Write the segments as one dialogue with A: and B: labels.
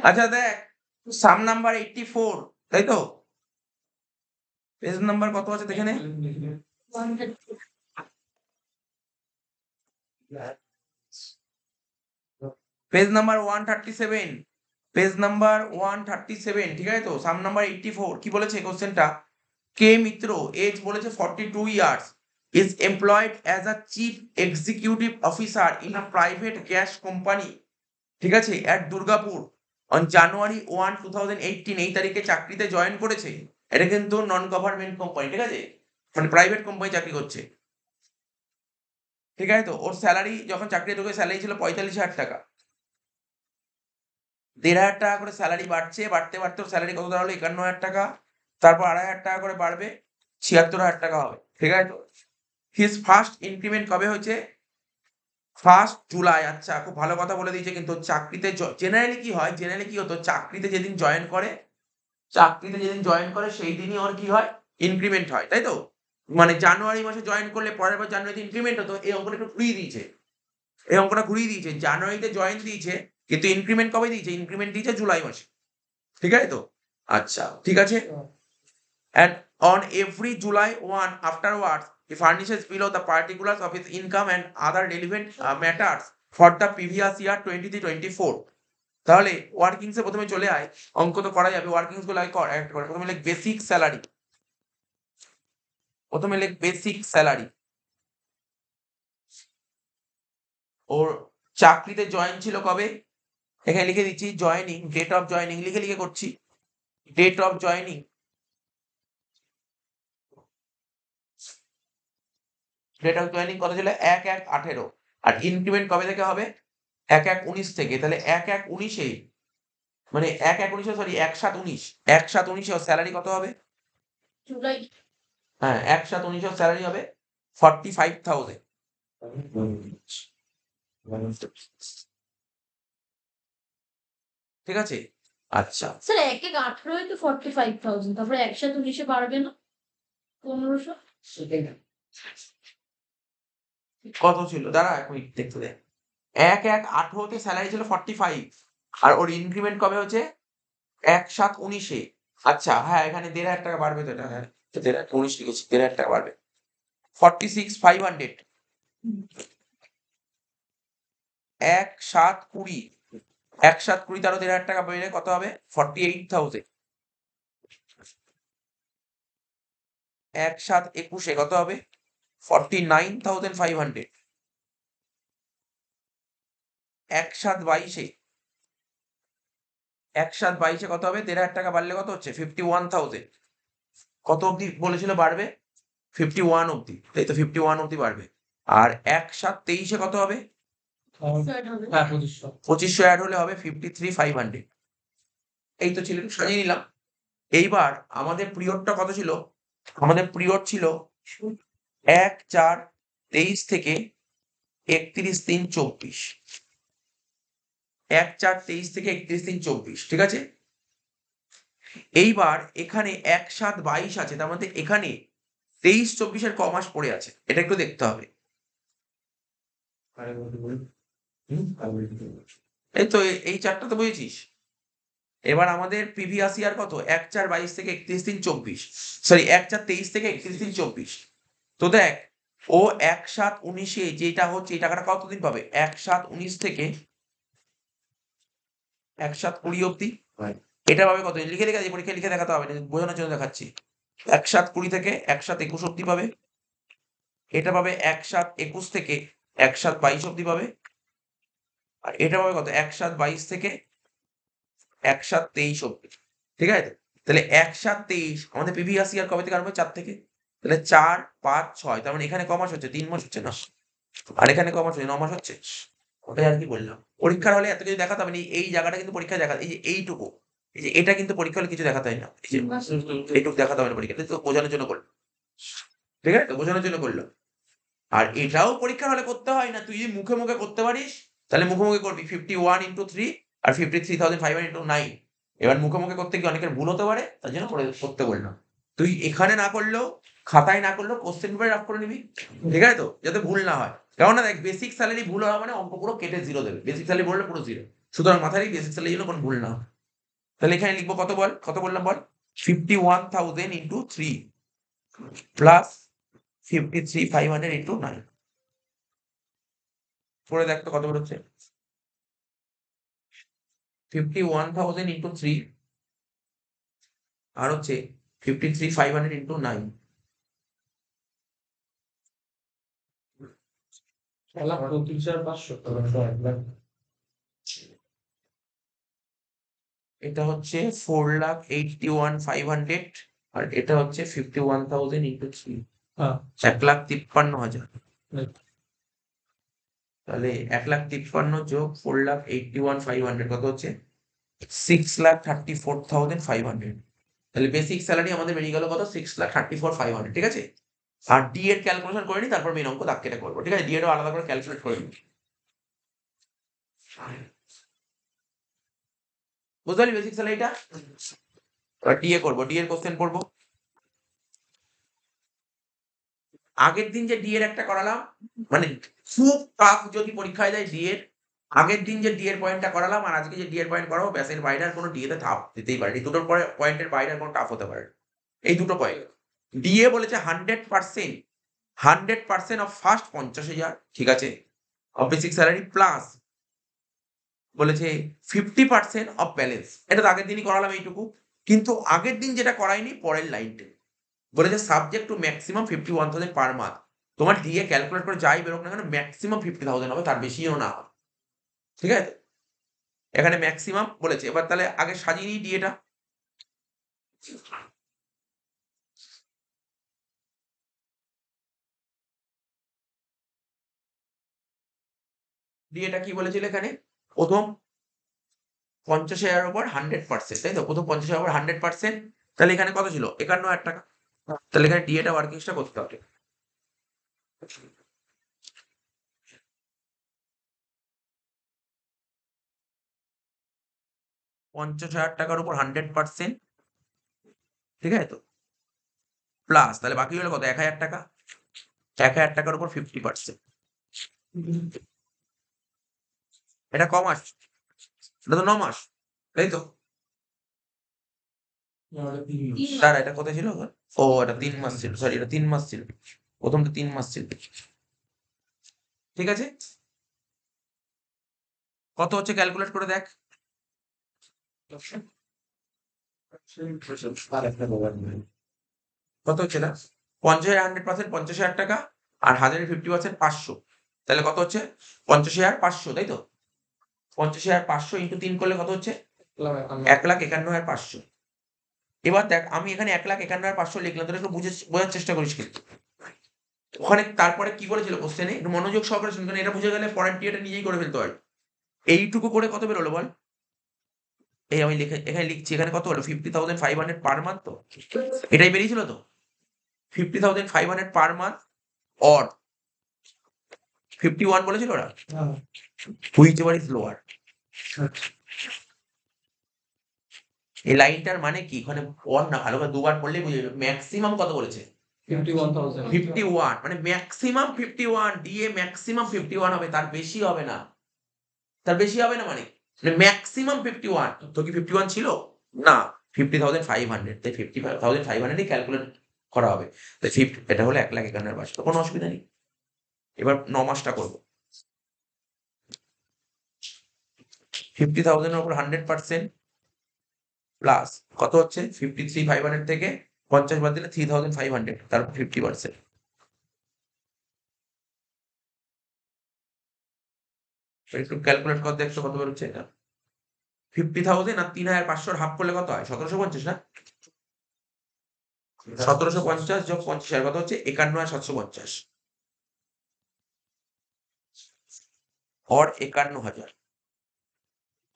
A: আচ্ছা দেখ, সাম নাম্বার 84, তাই তো? পেজ নাম্বার কত আছে দেখে নে। পেজ নাম্বার 137, পেজ নাম্বার 137, ঠিক আছে তো? সাম নাম্বার 84 কি বলেছে কোশ্চেনটা? কে মিত্র, এজ বলেছে 42 years, is employed as a chief executive officer in a private gas company, ঠিক আছে, at দুর্গাপুর on January 1, 2018, এই তারিখে চাকরিতে জয়েন করেছে। এটা কিন্তু নন গভর্নমেন্ট কোম্পানি, ঠিক আছে, মানে প্রাইভেট কোম্পানি চাকরি করছে, ঠিক আছে তো? ওর স্যালারি যখন চাকরি ঢুকে স্যালারি ছিল 45,000 টাকা, 1,500 টাকা করে স্যালারি বাড়ছে, বাড়তে বাড়তে ওর স্যালারি কত দাঁড়ালো? 51,000 টাকা, তারপর 2,500 টাকা করে বাড়বে, 76,000 টাকা হবে, ঠিক আছে তো? হিজ ফার্স্ট ইনক্রিমেন্ট কবে হয়েছে? 1 জুলাই। আচ্ছা, খুব ভালো কথা বলে দিয়েছে কিন্তু। চাকরিতে জেনারেলি কি হয়, জেনারেলি কি হতো, চাকরিতে যেদিন জয়েন করে, চাকরিতে যেদিন জয়েন করে সেই দিনই ওর কি হয়? ইনক্রিমেন্ট হয়, তাই তো? মানে জানুয়ারি মাসে জয়েন করলে পরের বার জানুয়ারিতে ইনক্রিমেন্ট হতো। এই অঙ্কটা একটু ঘুরিয়ে দিয়েছে, এই অঙ্কটা ঘুরিয়ে দিয়েছে। জানুয়ারিতে জয়েন দিয়েছে কিন্তু ইনক্রিমেন্ট কবে দিয়েছে? ইনক্রিমেন্ট দিয়েছে জুলাই মাসে, ঠিক আছে তো? আচ্ছা, ঠিক আছে। And on every July 1 afterwards, he furnishes below the particulars of his income and other relevant matters for the previous year 23-24. তাহলে ওয়ার্কিংস এ প্রথমে চলে আয়, অঙ্ক তো করা যাবে। ওয়ার্কিংস গুলো আগে কর, একটা করে। প্রথমে লিখ বেসিক স্যালারি, প্রথমে লিখ বেসিক স্যালারি। ওর চাকরিতে জয়েন ছিল কবে? এখানে লিখে দিচ্ছি জয়েনিং, ডেট অফ জয়েনিং লিখে লিখে করছি। Date of joining, date of joining কত ছিল? 1/1/18। আর ইনক্রিমেন্ট কবে থেকে হবে? 1/1/19 থেকে। তাহলে 1/1/19-এ, মানে 1/1/19, সরি 1/7/19, 1/7/19 ওর স্যালারি কত হবে?
B: জুলাই।
A: হ্যাঁ, 1/7/19 ওর স্যালারি হবে 45,000, ঠিক আছে? আচ্ছা,
B: স্যার 1/1/18 তো 45,000, তারপরে 1/7/19 বাড়বে না 1500?
A: কত ছিল? দাঁড়া এক মিনিট দেখতে দে। 1/1/18-তে স্যালারি ছিল 45, আর ওর ইনক্রিমেন্ট কবে হচ্ছে? 1/7/19-এ। আচ্ছা, হ্যাঁ, এখানে 1,500 টাকা বাড়বে তো, এটা হ্যাঁ 1,500 লিখেছি, 1,500 টাকা বাড়বে, 46,500। 1/7/20, 1/7/20 আরো 1,500 টাকা বেড়ে কত হবে? 48,000। 1/7/21-এ কত হবে? 49,500। 1/7/22-এ, 1/7/22-এ কত হবে? 1,500 টাকা বাড়লে কত হচ্ছে? 51,000। কত অবধি বলেছিল বাড়বে? 51 অবধি, তাই তো? 51 অবধি বাড়বে। আর 1/7/23-এ কত হবে? 2500 অ্যাড হলে হবে 53,500। এই তো ছিল, একটু সাজিয়ে নিলাম। এইবার আমাদের পিরিয়ডটা কত ছিল? আমাদের পিরিয়ড ছিল 1/4/23 থেকে 31/3/24। 1/4/23 থেকে 31/3/24, ঠিক আছে? এইবার এখানে 1/7/22 আছে, তার মধ্যে এখানে 23-24-এর ক মাস পড়ে আছে, এটা একটু দেখতে হবে। এই তো এই চারটা তো বুঝেছিস। এবার আমাদের প্রিভিয়াস ইয়ার কত? 1/4/22 থেকে 31/3/24, সরি 1/4/23 থেকে 31/3/24। তো দেখ, ও 1/7/19-এ যেটা হচ্ছে এই টাকাটা কতদিন পাবে? 1/7/19 থেকে 1/7/20 অবধি। এটা পাবে কত? লিখে লিখে আছে, পরীক্ষায় লিখে দেখাতে হবে না, বোঝানোর জন্য দেখাচ্ছি। 1/7/20 থেকে 1/7/21 অবধি পাবে। এটা পাবে 1/7/21 থেকে 1/7/22 অবধি পাবে। আর এটা পাবে কত? 1/7/22 থেকে 1/7/23 অবধি, ঠিক আছে? তাহলে 1/7/23 আমাদের প্রিভিয়াস ইয়ার কবে থেকে আরম্ভ? 4 থেকে। তাহলে 4, 5, 6, তার মানে এখানে ক মাস হচ্ছে? 3 মাস হচ্ছে না? আর এখানে ক মাস হচ্ছে? 9 মাস হচ্ছে। ওটাই আর কি বললাম। পরীক্ষার হলে এত কিছু দেখাতে হবে না। এই জায়গাটা কিন্তু পরীক্ষায় দেখা, এই যে এইটুকু, এই যে এটা কিন্তু পরীক্ষা হলে কিছু দেখাতে হয় না। এই যে এইটুকু দেখাতে হবে না পরীক্ষাতে, তো বোঝানোর জন্য করলো, ঠিক আছে তো? বোঝানোর জন্য করলো। আর এটাও পরীক্ষার হলে করতে হয় না। তুই যদি মুখে মুখে করতে পারিস তাহলে মুখে মুখে করবি 51 into 3 আর 53,500 into 9। এবার মুখে মুখে করতে গিয়ে অনেকের ভুল হতে পারে, তার জন্য করতে বললাম। তুই এখানে না করলেও, খাতায় না করলেও কোশ্চেন পেপারে রাফ করে নিবি, ঠিক আছে তো? যাতে ভুল না হয়। কেননা দেখ বেসিক স্যালারি ভুল হওয়া মানে অঙ্ক পুরো কেটে জিরো দেবে, বেসিক স্যালারি বললে পুরো জিরো। সুতরাং মাথায় রাখবি বেসিক স্যালারি জন্য কোনো ভুল না হয়। তাহলে এখানে লিখবো কত বল, কত বললাম বল, 51,000 ইন্টু 3 প্লাস 53,500 ইন্টু 9 করে দেখ তো কত বেরোচ্ছে। 51,000 ইন্টু 3 আর হচ্ছে 53,500 ইন্টু 9। এটা হচ্ছে 4,81,500 আর এটা হচ্ছে 51,000 ইন্টু 3 1,53,000। তাহলে 1,53,000 যোগ 4,81,500 কত হচ্ছে 6,34,500। তাহলে বেসিক স্যালারি আমাদের বেরিয়ে গেল কত 6,34,500। ঠিক আছে, আর ডি এর ক্যালকুলেশন করে নি, তারপর মেন অঙ্ক দাগ কেটে করবো। ঠিক আছে, ডি এরও আলাদা করে ক্যালকুলেট করে নি। বুঝতে পারলি বেসিক স্যালারিটা। এবার ডি এ করবো, ডি এর কোশ্চেন করবো। আগের দিন যে ডি এর একটা করালাম, মানে খুব টাফ যদি পরীক্ষায় দেয় ডি এর, আগের দিন যে ডি এর পয়েন্টটা করালাম আর আজকে যে ডি এর পয়েন্ট করাবো, ব্যাসের বাইরে আর কোনো ডি এতে টাফ দিতেই পারে, এই দুটোর পরে পয়েন্টের বাইরে আর কোনো টাফ হতে পারে। এই দুটো পয়েন্ট ডি এ বলেছে 100% অফ ফার্স্ট 50,000, ঠিক আছে, অফ বেসিক স্যালারি প্লাস বলেছে 50% অফ ব্যালেন্স। এটা তো আগের দিনই করালাম এইটুকু, কিন্তু আগের দিন যেটা করাইনি পরের লাইনটা বলেছে subject to maximum 51,000 per month. তোমার ডিএ ক্যালকুলেট করে যাই বেরোক না কেন ম্যাক্সিমাম 50,000 হবে, তার বেশিও না হবে। ঠিক আছে, এখানে ম্যাক্সিমাম বলেছে। এবার তাহলে আগে সাজিয়ে নিই ডিএটা। ডিএটা কি বলেছিল এখানে, প্রথম 50,000 উপর 100%, তাই তো, প্রথম 50,000 উপর 100%। তাহলে এখানে কত ছিল 51,000 টাকা। তাহলে এখানে ডিএটা ওয়ার্কিংসটা করতে হবে। 50,000 টাকার উপর 100%, ঠিক আছে তো, প্লাস তাহলে বাকি হলো কত 1,000 টাকা, 1,000 টাকার উপর 50%। এটা ক মাস, এটা তো 9 মাস, তাই তো। স্যার এটা কোথায় ছিল, ও এটা 3 মাস ছিল, সরি এটা 3 মাস ছিল, প্রথমটা 3 মাস ছিল। ঠিক আছে, কত হচ্ছে ক্যালকুলেট করে দেখ। কত হচ্ছে না 50,000 100%, 50,000 টাকা আর 1,000 50% 500। তাহলে কত হচ্ছে 50,500, তাই তো। 50,500 ইন্টু 3 করলে কত হচ্ছে 1,51,500। এবার দেখ আমি এখানে 1,51,500 লিখলাম, তোরা একটু বোঝার চেষ্টা করিস কিন্তু ওখানে তারপরে কি বলেছিল কোশ্চেনে, একটু মনোযোগ সহকারে শুনবেন, এটা বুঝে গেলে পরের টিএটা নিজেই করে ফেলতে হয়। এইটুকু করে কত বেরোলো বল, এই আমি এখানে লিখছি, এখানে কত হলো 50,500 পার মান্থ, তো এটাই বেরিয়েছিল তো 50,500 পার মান্থ অর 51 বলেছিল ওরা, হুইচ এভার ইজ লোয়ার। এই লাইনটার মানে কি, ওখানে পড় না ভালো করে, দুবার পড়লেই বুঝে যাবে। ম্যাক্সিমাম কত বলেছে 51, মানে ম্যাক্সিমাম 51, ডিএ ম্যাক্সিমাম 51 হবে, তার বেশি হবে না, তার বেশি হবে না, মানে ম্যাক্সিমাম 51। তো কি 51 ছিল না, 50,500, তাই 55,500 ক্যালকুলেট করা হবে। তাই এটা হলো 1,51,500, কোনো অসুবিধা নেই। এবার 9 মাসটা করবো। 50,000 এর উপর 100% প্লাস কত হচ্ছে 53,500 থেকে 50 বাদ দিলে 3,500, তারপর 50%। একটু ক্যালকুলেট করে দেখছো কত বেরোচ্ছে এটা। 50,000 আর 3,500 হাফ করলে কত হয় 1,750 না, 1,750 যোগ 50,000 কত হচ্ছে 51,750 or 51,000,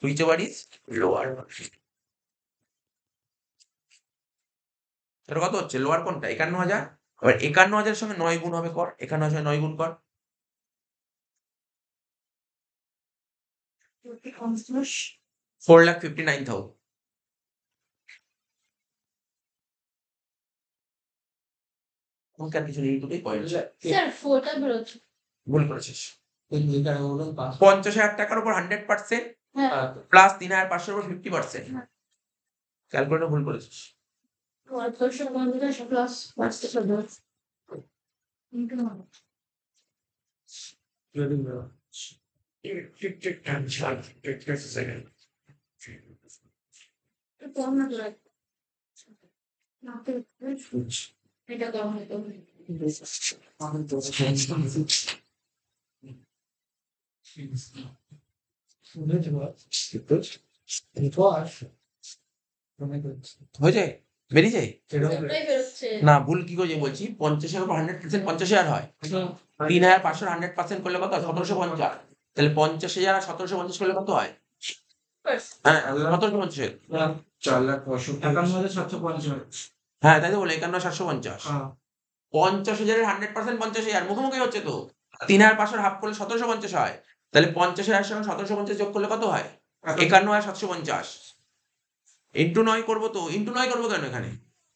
A: whichever is lower। এটা কত হচ্ছে লোয়ার কোনটা 51,000, এবার 51,000 সঙ্গে 9 গুণ হবে কর, 51,000 সঙ্গে 9 গুণ কর, 4,59,000। কোন কিছু নেই, দুটোই পয়েন্ট।
B: স্যার 4টা বেরোচ্ছে।
A: ভুল করেছিস।
C: এই এখানে বলুন 5
A: 50,000 টাকার উপর 100%
B: হ্যাঁ
A: প্লাস 3,500 এর উপর 50%।
B: হ্যাঁ।
A: ক্যালকুলেটর ভুল করেছিস।
B: 450 প্লাস 5,000 ইন্টু 9
C: যদি
B: কম না লাগে না তো এটা কম হতো
C: আমি তো
A: হয়ে যায়? বেরিয়ে যায়?
B: ওটাই বেরোচ্ছে
A: না, ভুল কি করে বলছি? 50 এর উপর 100% 50,000 হয়। 3,500 100% করলে কত হয়? 1,750। তাহলে 50,000 আর 1,750 করলে কত হয়? হ্যাঁ, 1,750।
C: 4,51,750
A: হ্যাঁ, তাই তো বলে 51,750।
C: হ্যাঁ
A: 50,000 এর 100% 50,000 মুখোমুখি হচ্ছে তো। 3,500 হাফ করলে 1,750 হয়। তাহলে 50,000 এর সঙ্গে 1,750 যোগ করলে কত হয়? 51,750। ইন্টু 9 করবো তো। ইন্টু 9 করবো কেন এখানে?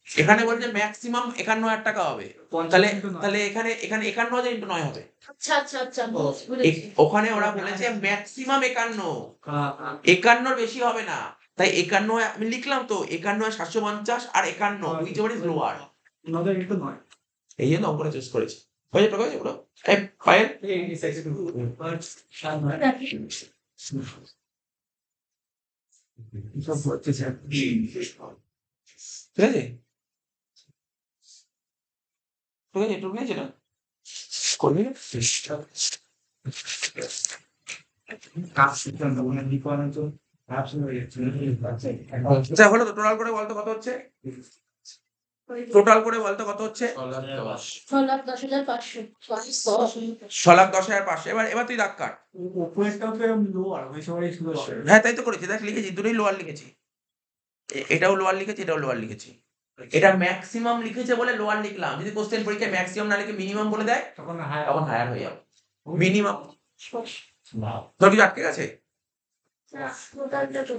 A: এখানে বলছে ম্যাক্সিমাম 51,000 টাকা হবে। তাহলে তাহলে এখানে 51,000 ইন্টু 9 হবে।
B: আচ্ছা আচ্ছা আচ্ছা বুঝেছি
A: ওখানে ওরা বলেছে ম্যাক্সিমাম 51 র বেশি হবে না। তাই 51 আমি লিখলাম তো 51,750 আর 51 which one is lower।
C: নদের একটু নয়
A: এই জন্য অঙ্কটা চুজ করেছি। হয়ে যাবে পুরো। এই ফাইল
C: এই সাইজে বাট শান নয় সব হচ্ছে স্যার
A: ঠিক আছে? এটুকু নিয়েছে না? করবি না?
C: কাজ সিদ্ধান্ত মানে বিকরণ তো
A: আচ্ছা হলো তো, টোটাল করে বলতো কত হচ্ছে? টোটাল করে বলতো কত হচ্ছে?
B: 6,10,500
A: 6,10,500। এবার তুই দাগ কাট।
C: উপরেরটাও তো লোয়ার ওই সময় ছিল
A: হ্যাঁ তাই তো করেছি, দেখ লিখেছি, দুটোই লোয়ার লিখেছি। এটাও লোয়ার লিখেছি, এটাও লোয়ার লিখেছি। এটা ম্যাক্সিমাম লিখেছে বলে লোয়ার লিখলাম। যদি কোশ্চেন পরীক্ষায় ম্যাক্সিমাম না লিখে মিনিমাম বলে দেয়
C: তখন
A: তখন হায়ার হয়ে যাবে। মিনিমাম তোর কিছু আটকে গেছে?
B: টোটালটা তো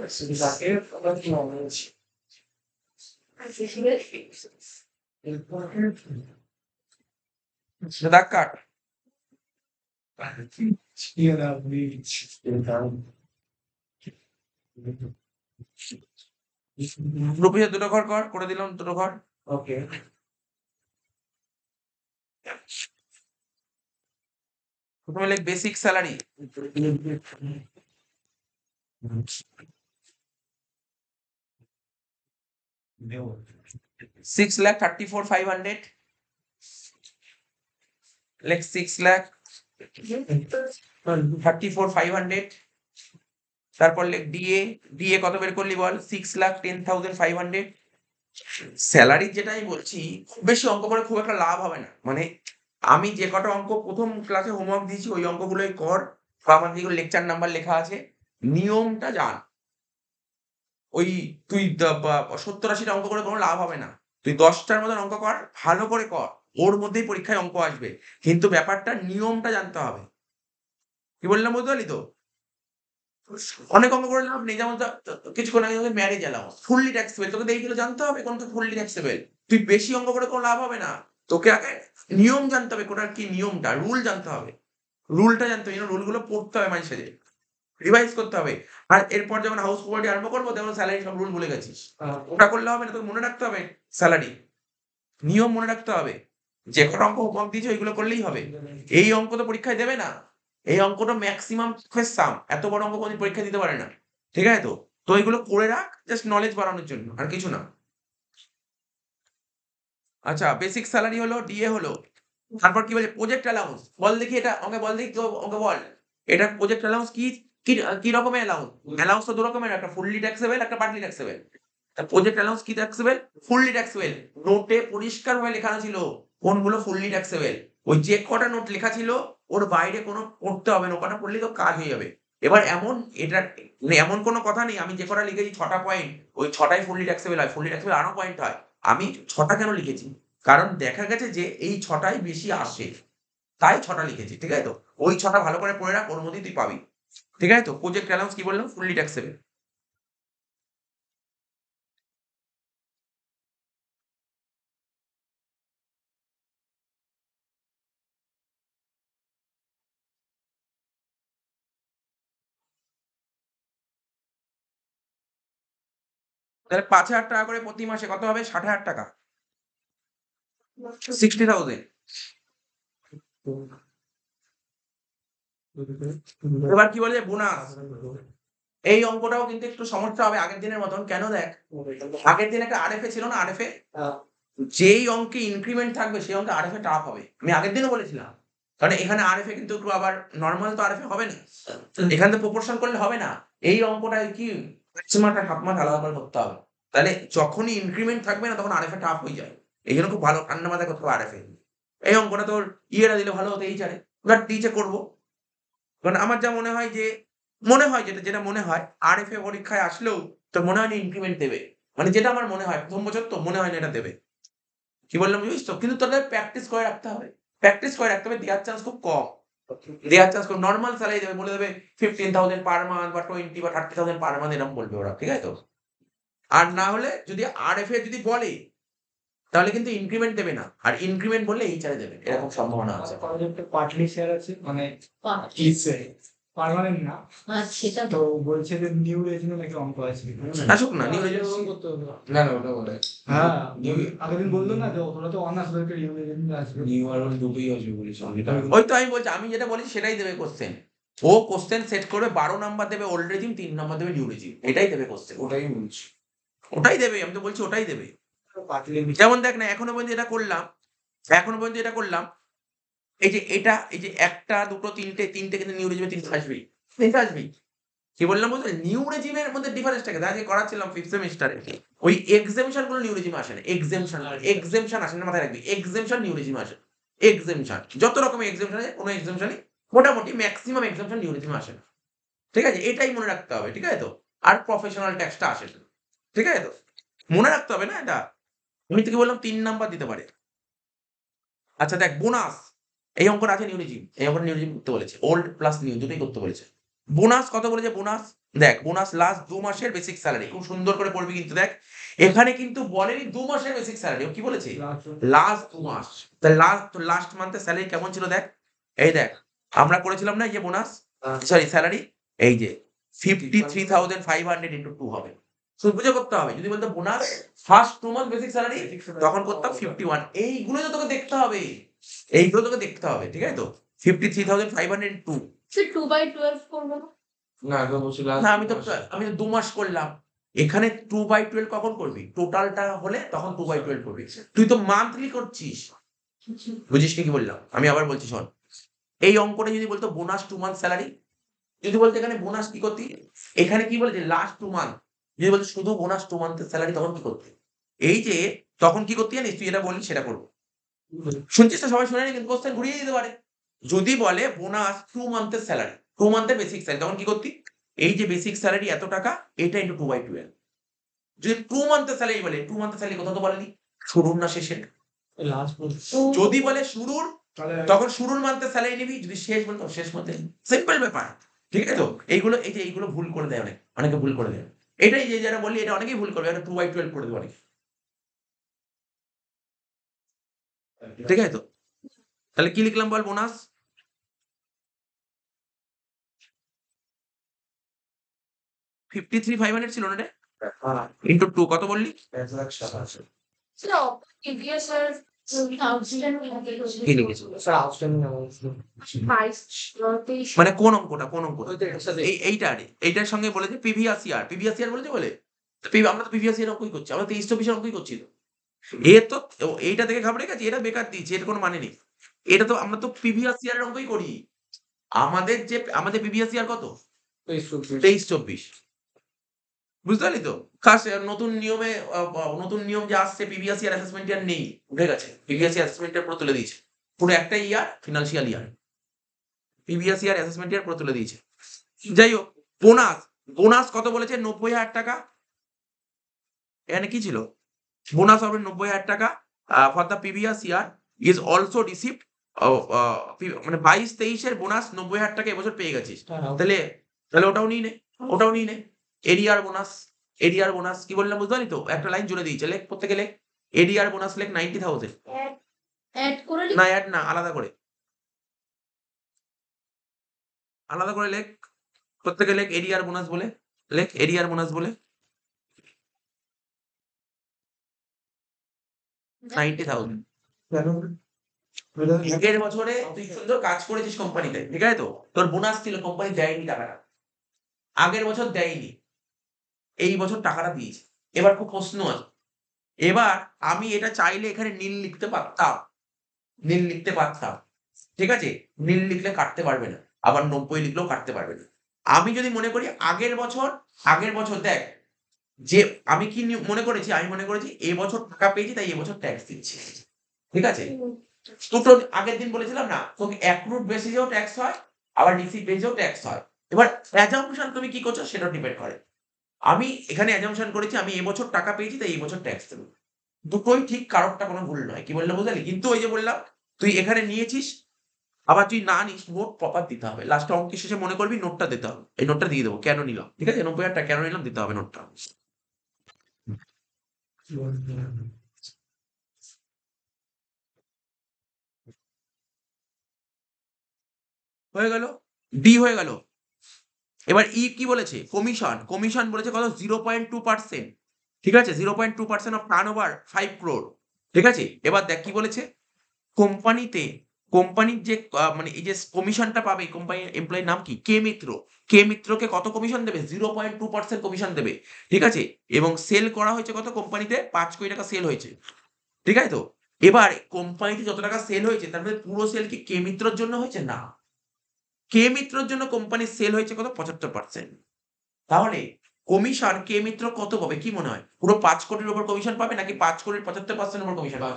A: দাগ কাট। গ্রুপে দুটো ঘর করে দিলাম, দুটো ঘর।
C: ওকে
A: প্রথমে লিখ বেসিক স্যালারি। 6,34,500। লেখ 6,34,500। তারপর লেখ ডিএ কত বের করলি বল? 6,10,500। স্যালারি যেটা আমি বলছি, খুব বেশি অঙ্ক করে খুব একটা লাভ হবে না। মানে আমি যে কটা অঙ্ক প্রথম ক্লাসে হোমওয়ার্ক দিয়েছি ওই অঙ্কগুলোই কর, বা আমার যেগুলো লেকচার নাম্বার লেখা আছে নিয়মটা জান। ওই তুই 70-80টা অঙ্ক করে কোনো লাভ হবে না। তুই 10টার মতন অঙ্ক কর, ভালো করে কর, ওর মধ্যেই পরীক্ষায় অঙ্ক আসবে। কিন্তু ব্যাপারটা নিয়মটা জানতে হবে। কি বললাম বুঝতে পারলি তো? অনেক অঙ্ক করে লাভ নেই। যেমন কিছুক্ষণ আগে ম্যারেজ অ্যালাউন্স ফুললি ট্যাক্সেবল, তোকে তো এইগুলো জানতে হবে কোনটা ফুললি ট্যাক্সেবল। তুই বেশি অঙ্ক করে কোনো লাভ হবে না। তোকে আগে নিয়ম জানতে হবে, কোনটার কি নিয়মটা, রুল জানতে হবে। রুলটা জানতে হবে, রুলগুলো পড়তে হবে মাঝে সাঝে, রিভাইজ করতে হবে। আর এরপর যখন হাউস প্রপার্টি আরম্ভ করবো তখন স্যালারি সব রুল ভুলে গেছিস, ওটা করলে হবে না। তোকে মনে রাখতে হবে স্যালারি নিয়ম মনে রাখতে হবে। যে কটা অঙ্ক হোমওয়ার্ক দিয়েছে ওইগুলো করলেই হবে। এই অঙ্ক তো পরীক্ষায় দেবে না। এই অঙ্কটা ম্যাক্সিমাম সাম, এত বড় অঙ্ক কোনদিন পরীক্ষা দিতে পারে না। ঠিক আছে তো? তো এগুলো করে রাখ জাস্ট নলেজ বাড়ানোর জন্য, আর কিছু না। আচ্ছা, বেসিক স্যালারি হলো, ডিএ হলো। তারপর কি বলছে? Project allowance. বল দেখি এটা, আমাকে বল দেখি তো, আমাকে বল এটা প্রজেক্ট অ্যালাউন্স কি? কি রকমের অ্যালাউন্স? অ্যালাউন্স তো দু রকমের, একটা ফুললি ট্যাক্সেবল, একটা পার্টলি ট্যাক্সেবল। প্রজেক্ট অ্যালাউন্স কি ট্যাক্সেবল? Fully taxable. নোটে পরিষ্কারভাবে লেখানো ছিল কোনগুলো ফুললি ট্যাক্সেবল। ওই যে কটা নোট লেখা ছিল ওর বাইরে কোনো পড়তে হবে না, ও কটা পড়লেই তো কাজ হয়ে যাবে। এবার এমন কোনো কথা নেই আমি যে কটা লিখেছি 6টা পয়েন্ট ওই 6টাই ফুললি ট্যাক্সেবল হয়। ফুললি ট্যাক্সেবল আরো পয়েন্ট হয়। আমি 6টা কেন লিখেছি? কারণ দেখা গেছে যে এই 6টাই বেশি আসে, তাই 6টা লিখেছি। ঠিক আছে তো? ওই 6টা ভালো করে পড়ে রাখ, ওর মধ্যেই তুই পাবি। ঠিক আছে তো? প্রজেক্ট অ্যালাউন্স কি বললাম? Fully taxable. তাহলে 5,000 টাকা করে প্রতি মাসে কত হবে? 60,000 টাকা, 60,000। এবার কি বলে বোনাস, এই অঙ্কটাও কিন্তু একটু সমস্যা হবে আগের দিনের মতন। কেন দেখ, আগের দিন একটা আরএফএ ছিল না, আরএফএ যেই অঙ্কে ইনক্রিমেন্ট থাকবে সেই অঙ্কে আরএফএ টাফ হবে। আমি আগের দিনও বলেছিলাম, কারণ এখানে আরএফএ কিন্তু একটু আবার নর্মাল তো আরএফএ হবে না, এখানে তো প্রপোর্শন করলে হবে না। এই অঙ্কটায় কি 5 মাস আর 7 মাস আলাদা করে করতে হবে। তাহলে যখনই ইনক্রিমেন্ট থাকবে না তখন আরএফএ টাফ হয়ে যায়। এই জন্য খুব ভালো ঠান্ডা মাথায় করতে হবে আরএফএ। এই অঙ্কটা তোর ইয়েরা দিলে ভালো হতো, এইচারে বাট টিচে করবো। কারণ আমার যা মনে হয় যে, মনে হয় যেটা মনে হয় আরএফএ পরীক্ষায় আসলেও তোর মনে হয় না ইনক্রিমেন্ট দেবে। মানে যেটা আমার মনে হয় প্রথম বছর তো মনে হয় না এটা দেবে। কি বললাম বুঝিস তো? কিন্তু তোদের প্র্যাকটিস করে রাখতে হবে। প্র্যাকটিস করে রাখতে হবে, দেওয়ার চান্স খুব কম। দেওয়ার চান্স খুব নরমাল স্যালারি দেবে, বলে দেবে 15,000 পার মান্থ বা 20 বা 30,000 পার মান্থ এরকম বলবে ওরা, ঠিক আছে তো? আর না হলে যদি আরএফএ যদি বলে তাহলে কিন্তু ইনক্রিমেন্ট দেবে না, আর ইনক্রিমেন্ট বললে এইচআরে দেবে, এরকম সম্ভাবনা আছে।
C: কলেজে একটা পার্টলি শেয়ার আছে, মানে পার্মানেন্ট না,
B: সেটা
C: তো বলছে যে নিউ রেজিমে নাকি অঙ্ক আছে।
A: আসুক না নিউ রেজিস্ট্রেশন।
D: না না ওটা বলে
C: হ্যাঁ, আগের দিন বললো না যে ওরা তো অনার্স ধরে নিউ রেজিমে আসবে।
D: নিউ আর দুটোই আসবে বলেছে যেটা
A: ওই তো আমি বলছি, আমি যেটা বলেছি সেটাই দেবে কোশ্চেন। ও কোশ্চেন সেট করবে, 12 নাম্বার দেবে ওল্ড রেজিম, 3 নাম্বার দেবে নিউ রেজিম, এটাই দেবে কোশ্চেন।
D: ওটাই বলছি।
A: ওটাই দেবে, আমি তো বলছি ওটাই দেবে।
C: পার্টলি
A: যেমন দেখ না, এখনো পর্যন্ত এটা করলাম, এই যে এটা, এই যে 1টা 2টো 3টে কিন্তু নিউ রেজিমে 3টে আসবেই, 3টে আসবেই। কি বললাম বুঝলে? নিউ রেজিমের মধ্যে ডিফারেন্সটাকে আজকে করাচ্ছিলাম 5th সেমিস্টারে, ওই এক্সেমশন গুলো নিউ রেজিমে আসে না। এক্সেমশন আসে না, মাথায় রাখবি, এক্সেমশন নিউ রেজিমে আসে। এক্সেমশন যত রকমের এক্সেমশন আছে, কোনো এক্সেমশনই মোটামুটি ম্যাক্সিমাম এক্সেমশন নিউ রেজিমে আসে না, ঠিক আছে? এটাই মনে রাখতে হবে, ঠিক আছে তো? আর প্রফেশনাল ট্যাক্সটা আসে না, ঠিক আছে তো? মনে রাখতে হবে না এটা। আমি তোকে বললাম 3 নাম্বার দিতে পারে। আচ্ছা দেখ, বোনাস, এই অঙ্কটা আছে নিউ রেজিম, এই অঙ্কটা নিউ রেজিম করতে বলেছে, ওল্ড প্লাস নিউ দুটোই করতে বলেছে। বোনাস কত বলেছে? বোনাস দেখ, বোনাস লাস্ট 2 মাসের বেসিক স্যালারি, খুব সুন্দর করে পড়বি কিন্তু। দেখ এখানে কিন্তু বলেনি 2 মাসের বেসিক স্যালারি, ও কি বলেছে? লাস্ট 2 মাস। তাহলে লাস্ট মান্থের স্যালারি কেমন ছিল দেখ, এই দেখ আমরা করেছিলাম না এই যে বোনাস, সরি স্যালারি, এই যে 53,500 ইনটু 2 হবে। শুধু বুঝে করতে হবে। যদি বলতো bonus first 2 month basic salary, তখন করতাম 51। এইগুলো তো তোকে দেখতে হবে, এইগুলো তোকে দেখতে হবে, ঠিক আছে তো? 53,500 ইনটু 2।
B: সে 2/12 করবো না?
D: না আগে বলছি
A: না আমি তো 2 মাস করলাম, এখানে 2/12 কখন করবি? টোটালটা হলে তখন 2/12 করবি। তুই তো মান্থলি করছিস, বুঝিস কি বললাম? আমি আবার বলছি শোন, এই অঙ্কটা যদি বলতো বোনাস 2 মান্থ স্যালারি, যদি বলতো এখানে বোনাস কি করতি, এখানে কি বলেছে লাস্ট 2 মান্থ, যদি বলতো শুধু বোনাস 2 মান্থের স্যালারি, তখন কি করতে? এই যে তখন কি করতে জানিস? তুই এটা বললি সেটা করবো। শুনছিস তো? সবাই শুনে নি, কিন্তু কোশ্চেন ঘুরিয়ে দিতে পারে। যদি বলে বোনাস 2 মান্থের স্যালারি, 2 মান্থের বেসিক স্যালারি, তখন কি করতি? এই যে বেসিক স্যালারি এত টাকা, এটা ইনটু 2/12। যদি 2 মান্থের স্যালারি বলে, 2 মান্থের স্যালারি কোথাও তো বলেনি শুরুর না শেষের।
C: লাস্ট
A: যদি বলে শুরুর, তখন শুরুর মান্থের স্যালারি নিবি, যদি শেষ বলতো শেষ মান্থে। সিম্পল ব্যাপার, ঠিক আছে তো? এইগুলো এই যে এইগুলো ভুল করে দেয় অনেকে ভুল করে দেয়। এটাই যে যারা বললি এটা অনেকেই ভুল করবে, এটা 2/12 করে দেবে অনেকে, ঠিক আছে তো? তাহলে কি লিখলাম বল? বোনাস 53,500 ছিল না রে, ইনটু 2 কত বললি?
D: 1,87,000।
B: সেটা প্রিভিয়াস ইয়ার 1000
A: কি লিখেছিল?
C: স্যার আউটস্ট্যান্ডিং অ্যামাউন্ট ছিল।
A: মানে কোন অঙ্কটা, কোন অঙ্কটা? এইটার সঙ্গে বলেছে প্রিভিয়াস ইয়ার বলেছে বলে। আমরা তো প্রিভিয়াস ইয়ার অঙ্কই করছি, আমরা 23-24 অঙ্কই করছি তো। তো এইটা দেখে ঘাবড়ে গেছি, এটা বেকার দিয়েছি, এর কোনো মানে নেই। এটা তো আমরা তো প্রিভিয়াস ইয়ারের অঙ্কই করি। আমাদের প্রিভিয়াস ইয়ার কত? 23-24। বুঝতে পারলি তো? খাস নতুন নিয়মে নতুন নিয়ম যে আসছে, প্রিভিয়াস ইয়ার অ্যাসেসমেন্ট ইয়ার নেই, উঠে গেছে। প্রিভিয়াস ইয়ার অ্যাসেসমেন্ট ইয়ার পুরো তুলে দিয়েছে, পুরো একটাই year financial year. Previous year assessment year পুরো তুলে দিয়েছে। যাই হোক, বোনাস কত বলেছে? 90,000 টাকা। এখানে কি ছিল? বোনাস হবে 90,000 টাকা for the previous year is also received. মানে 22-23 এর বোনাস 90,000 টাকা এবছর পেয়ে গেছিস। তাহলে ওটাও নিয়ে নে। এরিয়ার বোনাস কি বললাম বুঝতে পারলি তো? একটা লাইন জুড়ে দিয়েছে, লেখ প্রত্যেকে লেখ। এরিয়ার বোনাস লেখ 90,000।
B: অ্যাড করে
A: না অ্যাড না, আলাদা করে লেখ, প্রত্যেকে লেখ এরিয়ার বোনাস বলে, লেখ এরিয়ার বোনাস বলে। 90,000।
C: কেন
A: আগের বছরে তুই সুন্দর কাজ করেছিস কোম্পানিতে, ঠিক আছে তো? তোর বোনাস ছিল, কোম্পানি দেয়নি টাকাটা। আগের বছর দেয়নি। এই বছর টাকাটা দিয়েছে। এবার খুব প্রশ্ন আছে। এবার আমি এটা চাইলে এখানে নীল লিখতে পারতাম। নীল লিখতে পারতাম। ঠিক আছে? নীল লিখলে কাটতে পারবে না। আবার ৯০ লিখলেও কাটতে পারবে না। আমি যদি মনে করি আগের বছর দেখ, যে আমি কি মনে করেছি? আমি মনে করেছি এবছর টাকা পেয়েছি তাই এবছর ট্যাক্স দিচ্ছি। ঠিক আছে? দুটো আগের দিন বলেছিলাম না? তোকে অ্যাক্রুড বেসিসেও ট্যাক্স হয়, আবার রিসিভ বেসেও ট্যাক্স হয়। এবার অ্যাজাম্পশন তুমি কি করছো সেটাও ডিপেন্ড করে। আমি এখানে অ্যাজাম্পশন করেছি আমি এবছর টাকা পেয়েছি তাই এই বছর ট্যাক্স দেবো। দুটোই ঠিক, কারোরটা কোনো ভুল নয়। কি বললাম বুঝলি? কিন্তু ওই যে বললাম, তুই এখানে নিয়েছিস, আবার তুই না নিস, নোট প্রপার দিতে হবে। লাস্টে অঙ্কের শেষে মনে করবি নোটটা দিতে হবে। এই নোটটা দিয়ে দেবো কেন নিলাম। ঠিক আছে? ৯০,০০০ টাকা কেন নিলাম দিতে হবে নোটটা। হয়ে গেল? ডি হয়ে গেল। এবার ই কি বলেছে? কমিশন বলেছে কত? 0.2%। ঠিক আছে? 0.2% অফ টার্নওভার 5 crore। ঠিক আছে? এবার দেখ কি বলেছে? কোম্পানির যে মানে এই যে কমিশনটা পাবে, কোম্পানির এমপ্লয়ির নাম কি? কে মিত্র। কে মিত্রকে কত কমিশন দেবে? 0.2% কমিশন দেবে। ঠিক আছে? এবং সেল করা হয়েছে কত? কোম্পানিতে ৫ কোটি টাকা সেল হয়েছে। ঠিক আছে তো? এবার কোম্পানিতে যত টাকা সেল হয়েছে তার মধ্যে পুরো সেল কি কে মিত্রর জন্য হয়েছে? না। কে মিত্রর জন্য কোম্পানির সেল হয়েছে কত? ৭৫%। তাহলে কমিশন কে মিত্র কত পাবে কি মনে হয়? পুরো ৫ কোটির উপর কমিশন পাবে নাকি ৫ কোটির ৭৫% উপর কমিশন পাবে?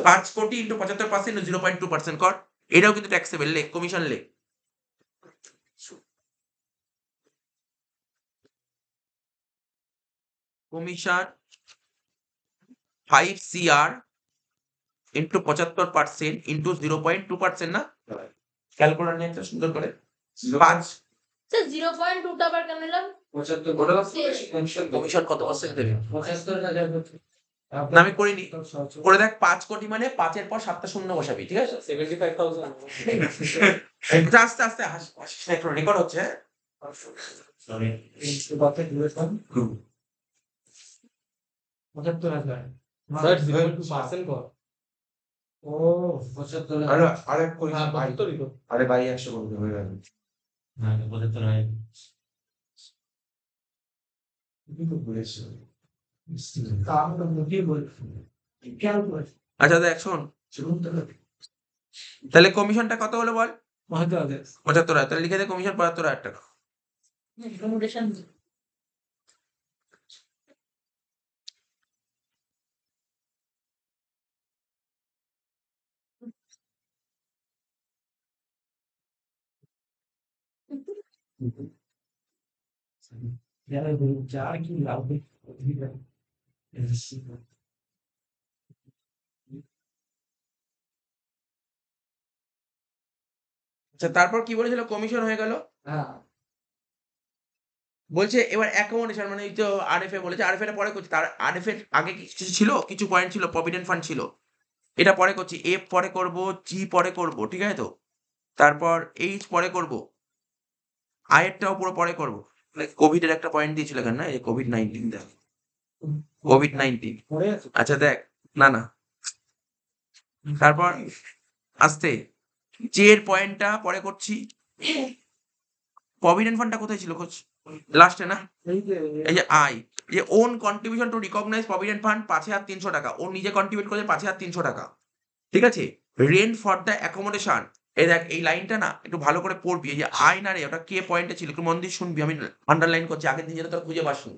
A: ৫ কোটি ইন্টু ৭৫% 0.2% কর। এটাও কিন্তু ট্যাক্সেবল। লেখ কমিশন লেখ। কমিশন 5 CR ইন্টু ৭৫% ইন্টু 0.2% না? ক্যালকুলেটর নিয়ে একটা সুন্দর করে ৫
B: স্যার 0.2টা আবার কেন নিলাম?
D: ৭৫
A: কমিশন কত পার্সেন্ট দেবে?
C: ৭৫,০০০
A: না আমি করিনি। করে দেখ ৫ কোটি মানে ৫ এর পর ৭টা শূন্য বসাবি। ঠিক আছে?
D: 75,000
A: আস্তে আস্তে হাসিস না, একটু রেকর্ড হচ্ছে। হ্যাঁ?
C: সরি কত দিবেন ৭৫,০০০
D: স্যার 0.2% কর।
C: ও ৭৫,০০০
D: আরেক করিস
C: হ্যাঁ
D: ভাই।
C: ৭৫ই তো
D: আরে ভাই ১০০ করে হয়ে গেল।
C: হ্যাঁ ৭৫,০০০
D: কি তো বলেছি।
C: কাম তো মুখে বল কেন বল
A: আচ্ছা দেখ শোন,
C: শুনুন তো
A: তাহলে কমিশনটা কত হলো বল?
C: মহাতে আছে
A: ৭৫,০০০। তাহলে লিখে দে কমিশন ৭৫,০০০ টাকা।
B: অ্যাকোমোডেশন
C: যারা যার কি লাভ
A: আচ্ছা তারপর কি বলেছিল? কমিশন হয়ে গেল।
C: হ্যাঁ
A: বলছে এবার অ্যাকোমোডেশন মানে এই তো আরএফএ বলেছে, আরএফএ টা পরে করছি। তার আরএফএ এর আগে কিছু ছিল, কিছু পয়েন্ট ছিল, প্রভিডেন্ট ফান্ড ছিল। এটা পরে করছি। এফ পরে করব, জি পরে করব। ঠিক আছে তো? তারপর এইচ পরে করব, আয়েরটাও পুরো পরে করব। কোভিড এর একটা পয়েন্ট দিয়েছিল এখানে না, এই কোভিড-19 দেখ। কোভিড-19।
C: পড়ে আছে
A: আচ্ছা দেখ, না তারপর আস্তে জে এর পয়েন্টটা পরে করছি। প্রভিডেন্ট ফান্ডটা কোথায় ছিল কোচ? লাস্টে না?
C: এই যে
A: এই যে আই, যে own contribution to recognise provident fund ৫,৩০০ টাকা। ও নিজে কন্ট্রিবিউট করেছে ৫,৩০০ টাকা। ঠিক আছে? Rent for the accommodation. এই দেখ এই লাইনটা না একটু ভালো করে পড়বি। এই যে আই না রে, ওটা কে পয়েন্টে ছিল, একটু মন দিয়ে শুনবি। আমি আন্ডারলাইন করছি, আগের দিন যেটা তোরা খুঁজে পাসনি।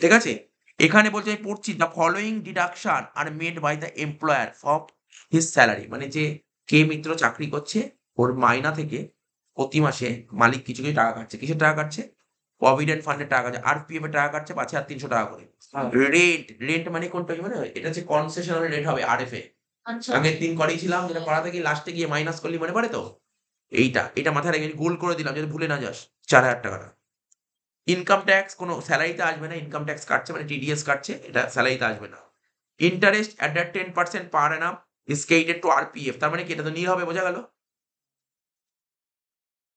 A: ঠিক আছে? এখানে বলছে আমি পড়ছি, the following deduction are made by the employer for his salary. মানে যে কে মিত্র চাকরি করছে, ওর মাইনা থেকে প্রতি মাসে মালিক কিছু টাকা কাটছে। কিসের টাকা কাটছে? প্রভিডেন্ট ফান্ডের টাকা কাটছে, আরপিএফ এর টাকা কাটছে ৫,৩০০ টাকা করে। রেন্ট মানে কোনটা কি মানে এটা হচ্ছে কনসেশনাল রেট হবে আরএফএ।
B: আচ্ছা
A: আগের দিন করেছিলাম, যেটা করাতে গিয়ে লাস্টে গিয়ে মাইনাস করলি, মনে পড়ে তো? এটা মাথায় রেখে গোল করে দিলাম যাতে ভুলে না যাস। ৪,০০০ টাকাটা। ইনকাম ট্যাক্স কোনো স্যালারিতে আসবে না। ইনকাম ট্যাক্স কাটছে মানে টিডিএস কাটছে, এটা স্যালারিতে আসবে না। Interest at that 10% per Anam is credited two RPF. তার মানে কি এটা তো নীল হবে, বোঝা গেল?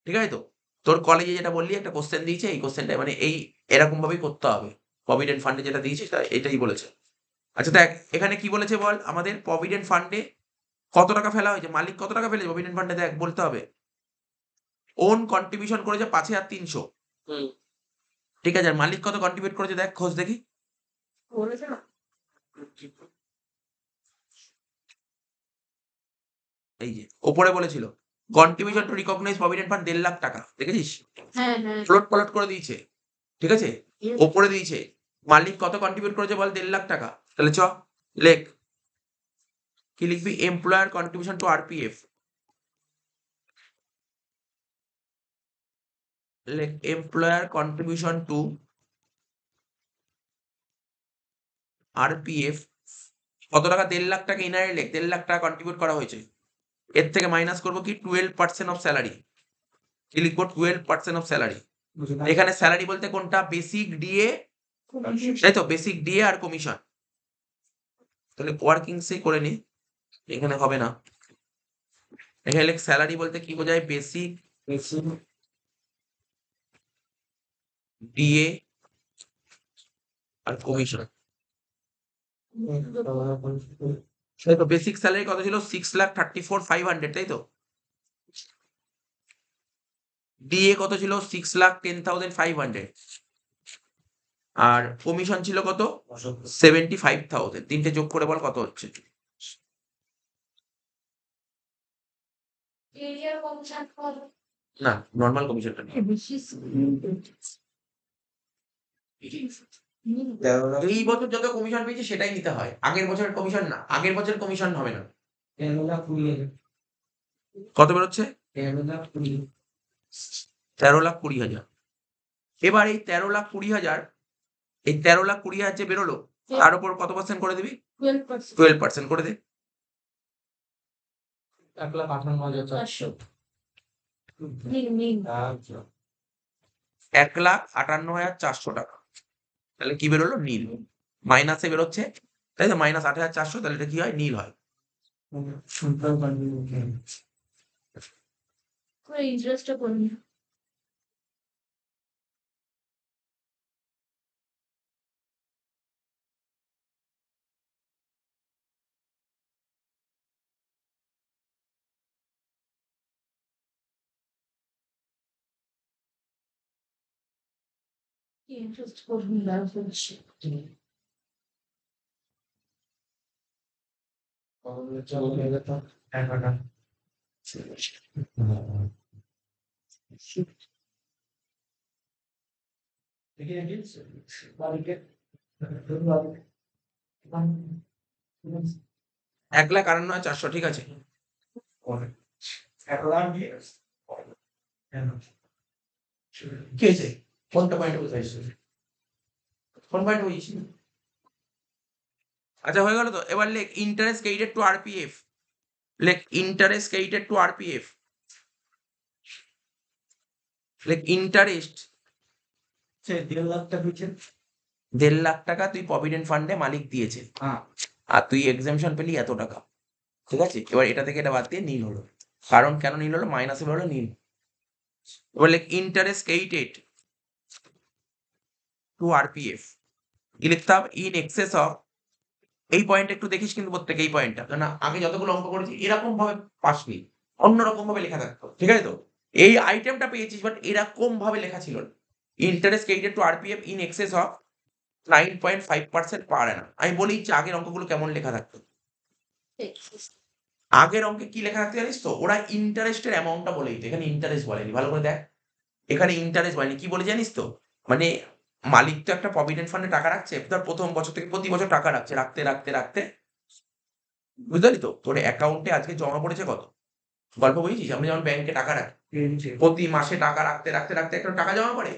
A: ঠিক আছে তো? তোর কলেজে যেটা বললি একটা কোশ্চেন দিয়েছে, এই কোশ্চেনটা মানে এই এরকম ভাবেই করতে হবে। প্রভিডেন্ট ফান্ডে যেটা দিয়েছে সেটা এটাই বলেছে। আচ্ছা দেখ এখানে কি বলেছে বল, আমাদের প্রভিডেন্ট ফান্ডে কত টাকা ফেলা হয়েছে, মালিক কত টাকা ফেলেছে প্রভিডেন্ট ফান্ডে, দেখ বলতে হবে। ওন কন্ট্রিবিউশন করেছে 5,300, ঠিক আছে, আর মালিক কত কন্ট্রিবিউট করেছে দেখ, খোঁজ দেখি।
B: বলেছে না?
A: এই যে ওপরে বলেছিল contribution to recognise provident fund 1.5 lakh টাকা, দেখেছিস?
B: হ্যাঁ হ্যাঁ
A: ফ্লোট প্লট করে দিয়েছে, ঠিক আছে, ওপরে দিয়েছে মালিক কত কন্ট্রিবিউট করেছে বল, 1.5 লাখ টাকা। তাহলে চ লেখ, কি লিখবি, এমপ্লয়ার কন্ট্রিবিউশন টু আরপিএফ, লেখ এমপ্লয়ার কন্ট্রিবিউশন টু আরপিএফ কত টাকা, 1.5 লাখ টাকা, ইনারে লেখ 1.5 লাখ টাকা কন্ট্রিবিউট করা হয়েছে। এর থেকে মাইনাস করবো কি 12% অফ স্যালারি, কি লিখবো 12% অফ স্যালারি। এখানে স্যালারি বলতে কোনটা, বেসিক ডিএ, তাই তো, বেসিক ডিএ আর কমিশন। তাহলে ওয়ার্কিং সে করে নি, এখানে হবে না, এখানে লেখ স্যালারি বলতে কি বোঝায়, বেসিক ডিএ আর কমিশন। তাই তো, বেসিক স্যালারি কত ছিল, 6,34,500, তাই তো। ডিএ কত ছিল, 6,10,500, আর কমিশন ছিল কত, 75,000। তিনটে যোগ করে বল কত হচ্ছে।
B: এরিয়ার কমিশন কত?
A: না, নর্মাল কমিশনটা নেই।
B: বেশি
A: এই বছর যত কমিশন পেয়েছে সেটাই নিতে হয়, আগের বছরের কমিশন না, আগের বছরের কমিশন হবে না।
C: 13,20,000
A: কত বেরোচ্ছে,
C: 13,20,000
A: 13,20,000। এবার এই 13,20,000, এই 13,20,000 যে বেরোলো তার উপর কত পার্সেন্ট করে দিবি,
B: 12%।
A: 12% করে দে।
C: 1,58,400
B: নিন নিন
A: 1,58,400 টাকা। তাহলে কি বেরোলো, নীল, মাইনাসে বেরোচ্ছে, তাই তো, -8,400, তাহলে এটা কি হয়, নীল হয়।
B: করে ইন্টারেস্টটা করুন। ইন্টারেস্ট করুন ব্যবসা করছি।
A: এক লাখ 58,400, ঠিক আছে। কি হয়েছে, কোনটা পয়েন্ট বুঝাইছো, কোন পয়েন্ট বুঝিয়েছি? আচ্ছা হয়ে গেল তো, এবার লেখ ইন্টারেস্ট ক্রেডিটেড টু আরপিএফ, লেখ ইন্টারেস্ট ক্রেডিটেড টু আরপিএফ, লেখ ইন্টারেস্ট
C: 1.5 লাখ টাকা হয়েছে।
A: 1.5 লাখ টাকা তুই প্রভিডেন্ট ফান্ডে মালিক দিয়েছে, আর তুই এক্সামশন পেলি এত টাকা, ঠিক আছে। এবার এটা থেকে এটা বাদ দিয়ে নীল হলো, কারণ কেন নীল হলো, মাইনাসে হলো নীল। এবার লেখ ইন্টারেস্ট ক্রেডিটেড টু আরপিএফ, কি লিখতে হবে, ইন এক্সেস অফ, এই পয়েন্ট একটু দেখিস কিন্তু প্রত্যেকে, এই পয়েন্টটা, কারণ আগে যতগুলো অঙ্ক করেছি এরকম ভাবে পাসনি, অন্যরকম ভাবে লেখা থাকতো, ঠিক আছে তো। এই আইটেমটা পেয়েছিস বাট এরকম ভাবে লেখা ছিল না, interest credited two RPF in access of 9.5% পার অ্যানাম। আমি বলি যে আগের অঙ্কগুলো কেমন লেখা থাকতো, আগের অঙ্কে কি লেখা থাকতো জানিস তো, ওরা ইন্টারেস্টের অ্যামাউন্টটা বলে দিত, এখানে ইন্টারেস্ট বলেনি, ভালো করে দেখ, এখানে ইন্টারেস্ট বলেনি, কি বলে জানিস তো, মানে মালিক তো একটা প্রভিডেন্ট ফান্ডে টাকা রাখছে, ধর প্রথম বছর থেকে প্রতি বছর টাকা রাখছে, রাখতে রাখতে রাখতে, বুঝতে পারলি তো, তোর অ্যাকাউন্টে আজকে জমা পড়েছে কত, গল্প বুঝেছিস, আমরা যেমন ব্যাংকে টাকা রাখি, প্রতি মাসে টাকা রাখতে রাখতে রাখতে একটা টাকা জমা পড়ে,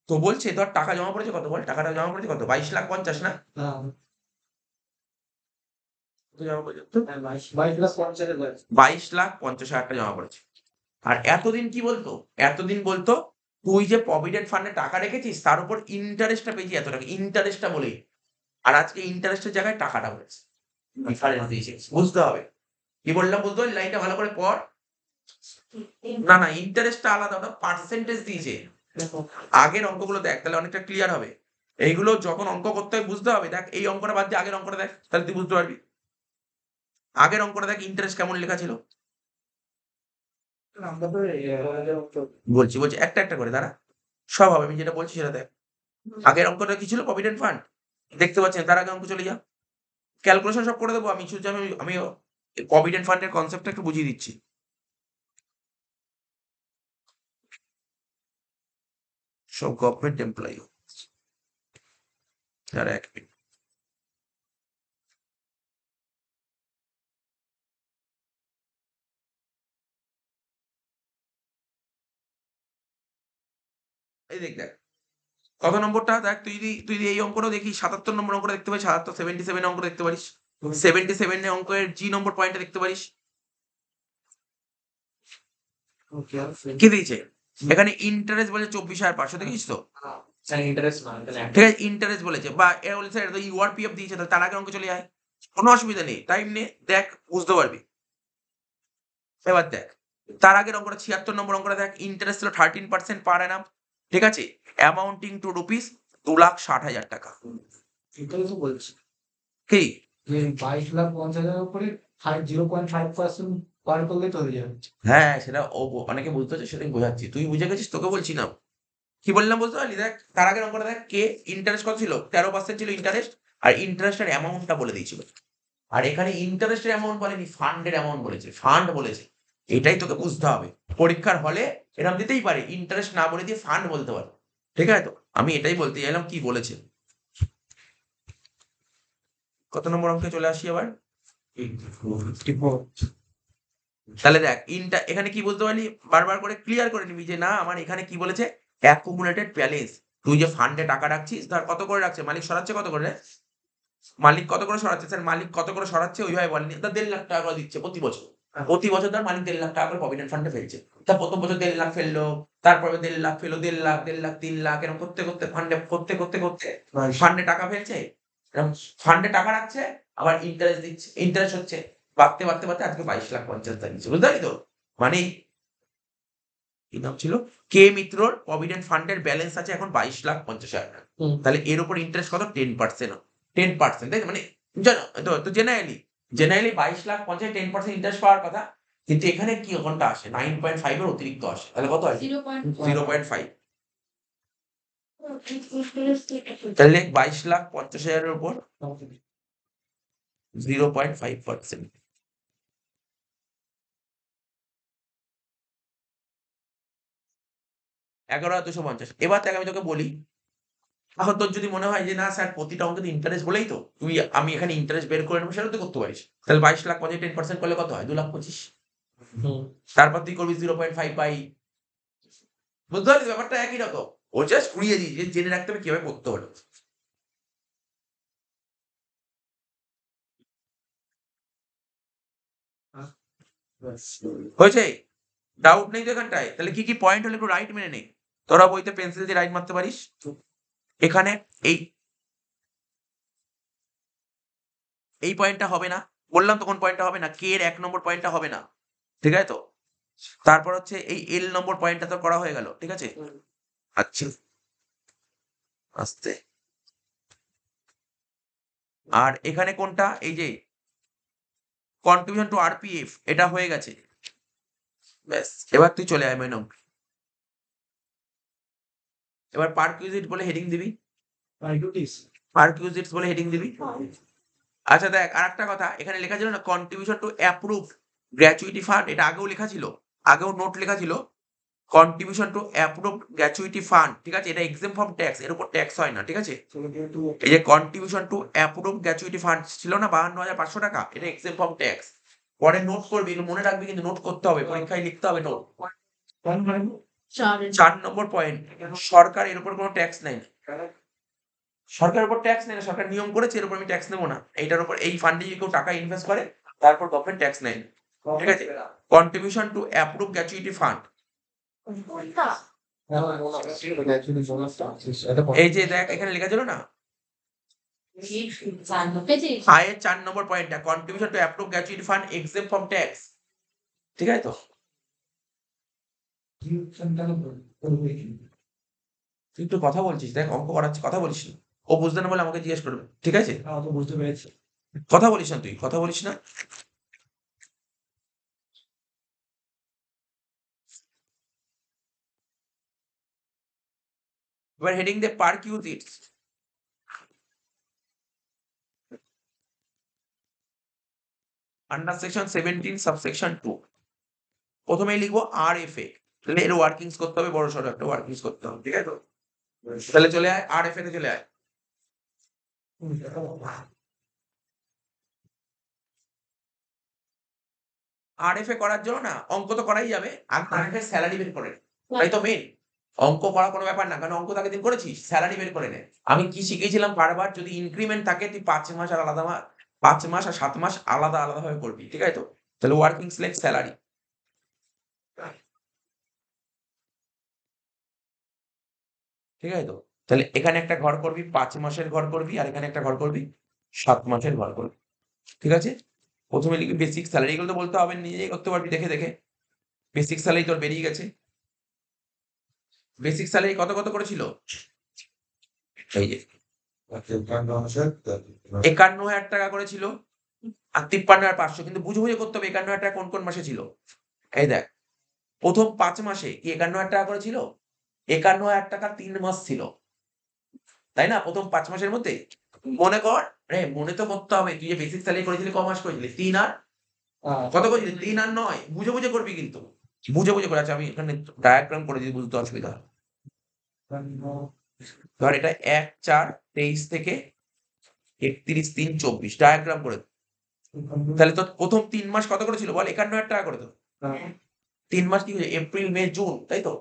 A: তো বলছে ধর টাকা জমা পড়েছে কত, বল টাকাটা জমা পড়েছে কত, 22,50,000 না, কত জমা পড়েছে? 22,50,000 টাকা জমা পড়েছে। আর এতদিন কি বলতো, এতদিন বলতো তুই যে প্রভিডেন্ট ফান্ডে টাকা রেখেছিস তার উপর ইন্টারেস্টটা পেয়েছি এত টাকা, ইন্টারেস্টটা বলেই, আর আজকে ইন্টারেস্টের জায়গায় টাকাটা বলেছে, ডিফারেন্স দিয়েছে, বুঝতে হবে। কি বললাম বুঝতে পারলি, লাইনটা ভালো করে পড়। না না, ইন্টারেস্টটা আলাদা, ওটা পার্সেন্টেজ দিয়েছে, আগের অঙ্কগুলো দেখ তাহলে অনেকটা ক্লিয়ার হবে। এইগুলো যখন অঙ্ক করতে হয় বুঝতে হবে। দেখ এই অঙ্কটা বাদ দিয়ে আগের অঙ্কটা দেখ, তাহলে তুই বুঝতে পারবি। আগের অঙ্কটা দেখ ইন্টারেস্ট কেমন লেখা ছিল।
C: আমরা তো
A: বলছি একটা একটা করে দাঁড়া, সব হবে। আমি যেটা বলছি সেটা দেখ। আগের অঙ্কটা কি ছিল? প্রভিডেন্ট ফান্ড দেখতে পাচ্ছেন, তার আগে অঙ্ক চলে যা। ক্যালকুলেশন সব করে দেবো আমি, শুধু আমি প্রভিডেন্ট ফান্ডের কনসেপ্টটা একটু বুঝিয়ে দিচ্ছি। সব গভর্নমেন্ট এমপ্লয়ি, তার এক মিনিট। এই দেখ দেখ কত নম্বরটা দেখ, তুই যদি এই অঙ্কটাও দেখি 77 নম্বর অঙ্কটা দেখতে পারিস, 77 অঙ্ক দেখতে পারিস, 77 অঙ্কের জি নম্বর পয়েন্টটা দেখতে পারিস। কি দিয়েছে এখানে? ইন্টারেস্ট বলে 24,500, দেখিস তো?
C: ইন্টারেস্ট না,
A: ঠিক আছে, ইন্টারেস্ট বলেছে, বা এ বলেছে এটা তো ইউআরপিএফ দিয়েছে, তার আগে অঙ্ক চলে যায়, কোনো অসুবিধা নেই, টাইম নে, দেখ বুঝতে পারবি। এবার দেখ তার আগের অঙ্কটা 76 নম্বর অঙ্কটা দেখ, ইন্টারেস্ট ছিল 13% পার অ্যানাম, ঠিক আছে, অ্যামাউন্টিং টু রুপিস 2,60,000 টাকা।
C: এটাই তো বলছি
A: কি
C: যে 22,50,000 উপরে 0.5% পার করলে তো হয়ে যাবে।
A: হ্যাঁ, সেটা অনেকে বুঝতে হচ্ছে, সেটাই বোঝাচ্ছি, তুই বুঝে গেছিস, তোকে বলছি না। কি বললাম বুঝতে পারলি? দেখ তার আগের অঙ্কটা দেখ, কে ইন্টারেস্ট কত ছিল? 13% ছিল ইন্টারেস্ট, আর ইন্টারেস্টের অ্যামাউন্টটা বলে দিয়েছিল। আর এখানে ইন্টারেস্টের অ্যামাউন্ট বলেনি, ফান্ডের অ্যামাউন্ট বলেছে, ফান্ড বলেছে। এটাই তোকে বুঝতে হবে। পরীক্ষার হলে এরকম দিতেই পারে, ইন্টারেস্ট না বলে দিয়ে ফান্ড বলতে পারে। ঠিক আছে, তো আমি এটাই বলতে চাইলাম কি বলেছে। কত নম্বর অঙ্কে চলে আসি আবার। তাহলে দেখ এখানে কি বলতে পারলি, বারবার করে ক্লিয়ার করে নিবি যে না আমার এখানে কি বলেছে, অ্যাকুমুলেটেড ব্যালেন্স। তুই যে ফান্ডে টাকা রাখছিস, ধর কত করে রাখছে, মালিক সরাচ্ছে কত করে? মালিক কত করে সরাচ্ছে? স্যার মালিক কত করে সরাচ্ছে ওইভাবে বলেনি, তা 1.5 লাখ টাকা করে দিচ্ছে প্রতি বছর। প্রতি বছর ধর মালিক 1.5 লাখ টাকা করে প্রভিডেন্ট ফান্ডে ফেলছে। তা প্রথম বছর 1.5 লাখ ফেললো, তারপরে 1.5 লাখ ফেললো, 1.5 লাখ, 1.5 লাখ, 3 লাখ, এরকম করতে করতে ফান্ডে করতে ফান্ডে টাকা ফেলছে, এরকম ফান্ডে টাকা রাখছে, আবার ইন্টারেস্ট দিচ্ছে, ইন্টারেস্ট হচ্ছে, বাড়তে আজকে 22,50,000 দিচ্ছে, বুঝতে পারলি তো? মানে কি নাম ছিল, কে মিত্রর প্রভিডেন্ট ফান্ডের ব্যালেন্স আছে এখন 22,50,000 টাকা। তাহলে এর উপর ইন্টারেস্ট কত? 10%। 10%, তাই তো? মানে জানো তো জেনারেলি 22,50,000 10% ইন্টারেস্ট পাওয়ার কথা, কিন্তু এখানে কি কোনটা আসে? 9.5 এর অতিরিক্ত আসে, তাহলে কত হয়? 0.5। তাহলে 22,50,000 এর উপর 0.5%। 11,250। এবার দেখ আমি তোকে বলি, এখন তোর যদি মনে হয় যে না স্যার প্রতিটা অঙ্কে ইন্টারেস্ট বলেই তো আমি এখানে ইন্টারেস্ট বের করে নেবো, সেটা তুই করতে পারিস। তাহলে 22,50,000 10% করলে কত হয়? 2,25,000। তারপর তুই করবি 0.5 বাই, বুঝতে পারলি ব্যাপারটা একই রকম। ও জাস্ট ঘুরিয়ে দিই যে জেনে রাখতে হবে কিভাবে করতে হলো। হয়েছে? ডাউট নেই তো এখানটায়? তাহলে কি কি পয়েন্ট হলে একটু রাইট মেনে নে। তোরা বইতে পেন্সিল দিয়ে রাইট মারতে পারিস। এখানে এই পয়েন্টটা হবে না, বললাম তো কোন পয়েন্টটা হবে না, কে এর 1 নম্বর পয়েন্টটা হবে না, ঠিক আছে তো? তারপর হচ্ছে এই এল নম্বর পয়েন্টটা তো করা হয়ে গেল, ঠিক আছে? আচ্ছা, আস্তে। আর এখানে কোনটা, এই যে কন্ট্রিবিউশন টু আরপিএফ, এটা হয়ে গেছে। ব্যাস, এবার তুই চলে আয় মেন অঙ্কে। এবার পারকিউজিট বলে হেডিং দিবি, পারকিউজিটস বলে হেডিং দিবি। আচ্ছা দেখ আরেকটা কথা, এখানে লেখা ছিল না contribution to approve gratuity fund, এটা আগেও লেখা ছিল, আগেও নোট লেখা ছিল, contribution to approve gratuity fund, ঠিক আছে? এটা এক্সাম ফ্রম ট্যাক্স, এর উপর ট্যাক্স হয় না, ঠিক আছে? এই যে contribution to approve gratuity fund ছিল না 52,500 টাকা, এটা এক্সাম ফ্রম ট্যাক্স। পরে নোট করবি, এগুলো মনে রাখবি, কিন্তু নোট করতে হবে, পরীক্ষায় লিখতে হবে নোট। 4 নম্বর পয়েন্ট, সরকার এর উপর কোনো ট্যাক্স নেয় না। সরকারের উপর ট্যাক্স নেয় না, সরকার নিয়ম করেছে এর উপর আমি ট্যাক্স নেবো না। এইটার উপর, এই ফান্ডে যদি কেউ টাকা ইনভেস্ট করে তারপর গভর্নমেন্ট ট্যাক্স নেয় না, ঠিক আছে? Contribution to approve gratuity fund, এই যে দেখ এখানে লেখা ছিল না, আয়ের 4 নম্বর পয়েন্টটা, contribution to approve gratuity fund exempt from tax, ঠিক আছে তো? তুই একটু কথা বলছিস, দেখ অঙ্ক করাচ্ছি, কথা বলিস না। ও বুঝতে না বলে আমাকে জিজ্ঞেস করবে, ঠিক আছে?
C: তো বুঝতে পেরেছি।
A: কথা বলিস না, তুই কথা বলিস না। এবার হেডিং দে পারকিউজিটস। আন্ডার সেকশন 17 সাবসেকশন 2 প্রথমেই লিখবো আর এফ এ। তাহলে এর ওয়ার্কিংস করতে হবে, বড় সড়ো একটা ওয়ার্কিংস করতে হবে, ঠিক আছে তো? তাহলে চলে আয় আর এফ এ তে চলে আয়। আর এফ এ করার জন্য না অঙ্ক তো করাই যাবে, আর আর এফ এর স্যালারি বের করে নে। তাই তো মেন অঙ্ক করা কোনো ব্যাপার না, কারণ অঙ্ক তো আগের দিন করেছিস, স্যালারি বের করে নে। আমি কি শিখিয়েছিলাম বারবার, যদি ইনক্রিমেন্ট থাকে তুই 5 মাস আর আলাদা 5 মাস আর 7 মাস আলাদা আলাদা ভাবে করবি, ঠিক আছে তো? তাহলে ওয়ার্কিং সিলেক্ট স্যালারি, ঠিক আছে তো? তাহলে এখানে একটা ঘর করবি 5 মাসের ঘর করবি, আর এখানে একটা ঘর করবি 7 মাসের ঘর করবি, ঠিক আছে? প্রথমে লিখবি বেসিক স্যালারি, এগুলো তো বলতে হবে, নিজেই করতে পারবি দেখে দেখে। বেসিক স্যালারি তোর বেরিয়ে গেছে। বেসিক স্যালারি কত কত করেছিল? এই যে 51,000 টাকা করেছিল, আর 53,500, কিন্তু বুঝে বুঝে করতে হবে 51,000 টাকা কোন কোন মাসে ছিল। এই দেখ, প্রথম 5 মাসে কি 51,000 টাকা করেছিল? 51,000 টাকা 3 মাস ছিল, তাই না? প্রথম 5 মাসের মধ্যে মনে কর, মনে তো করতে হবে, তুই যে বেসিক স্যালারি করেছিলি ক মাস করেছিলি? 3 আর কত করেছিলি? 3 আর 9, বুঝে বুঝে করবি কিন্তু, বুঝে বুঝে করে। আচ্ছা আমি এখানে ডায়াগ্রাম করে দিই, বুঝতে অসুবিধা হয়। ধর এটা 1/4/23 থেকে 31/3/24 ডায়াগ্রাম করে দে। তাহলে তোর প্রথম 3 মাস কত করেছিল বল? 51,000 টাকা করে তো। 3 মাস কি হয়েছে? এপ্রিল মে জুন, তাই তো?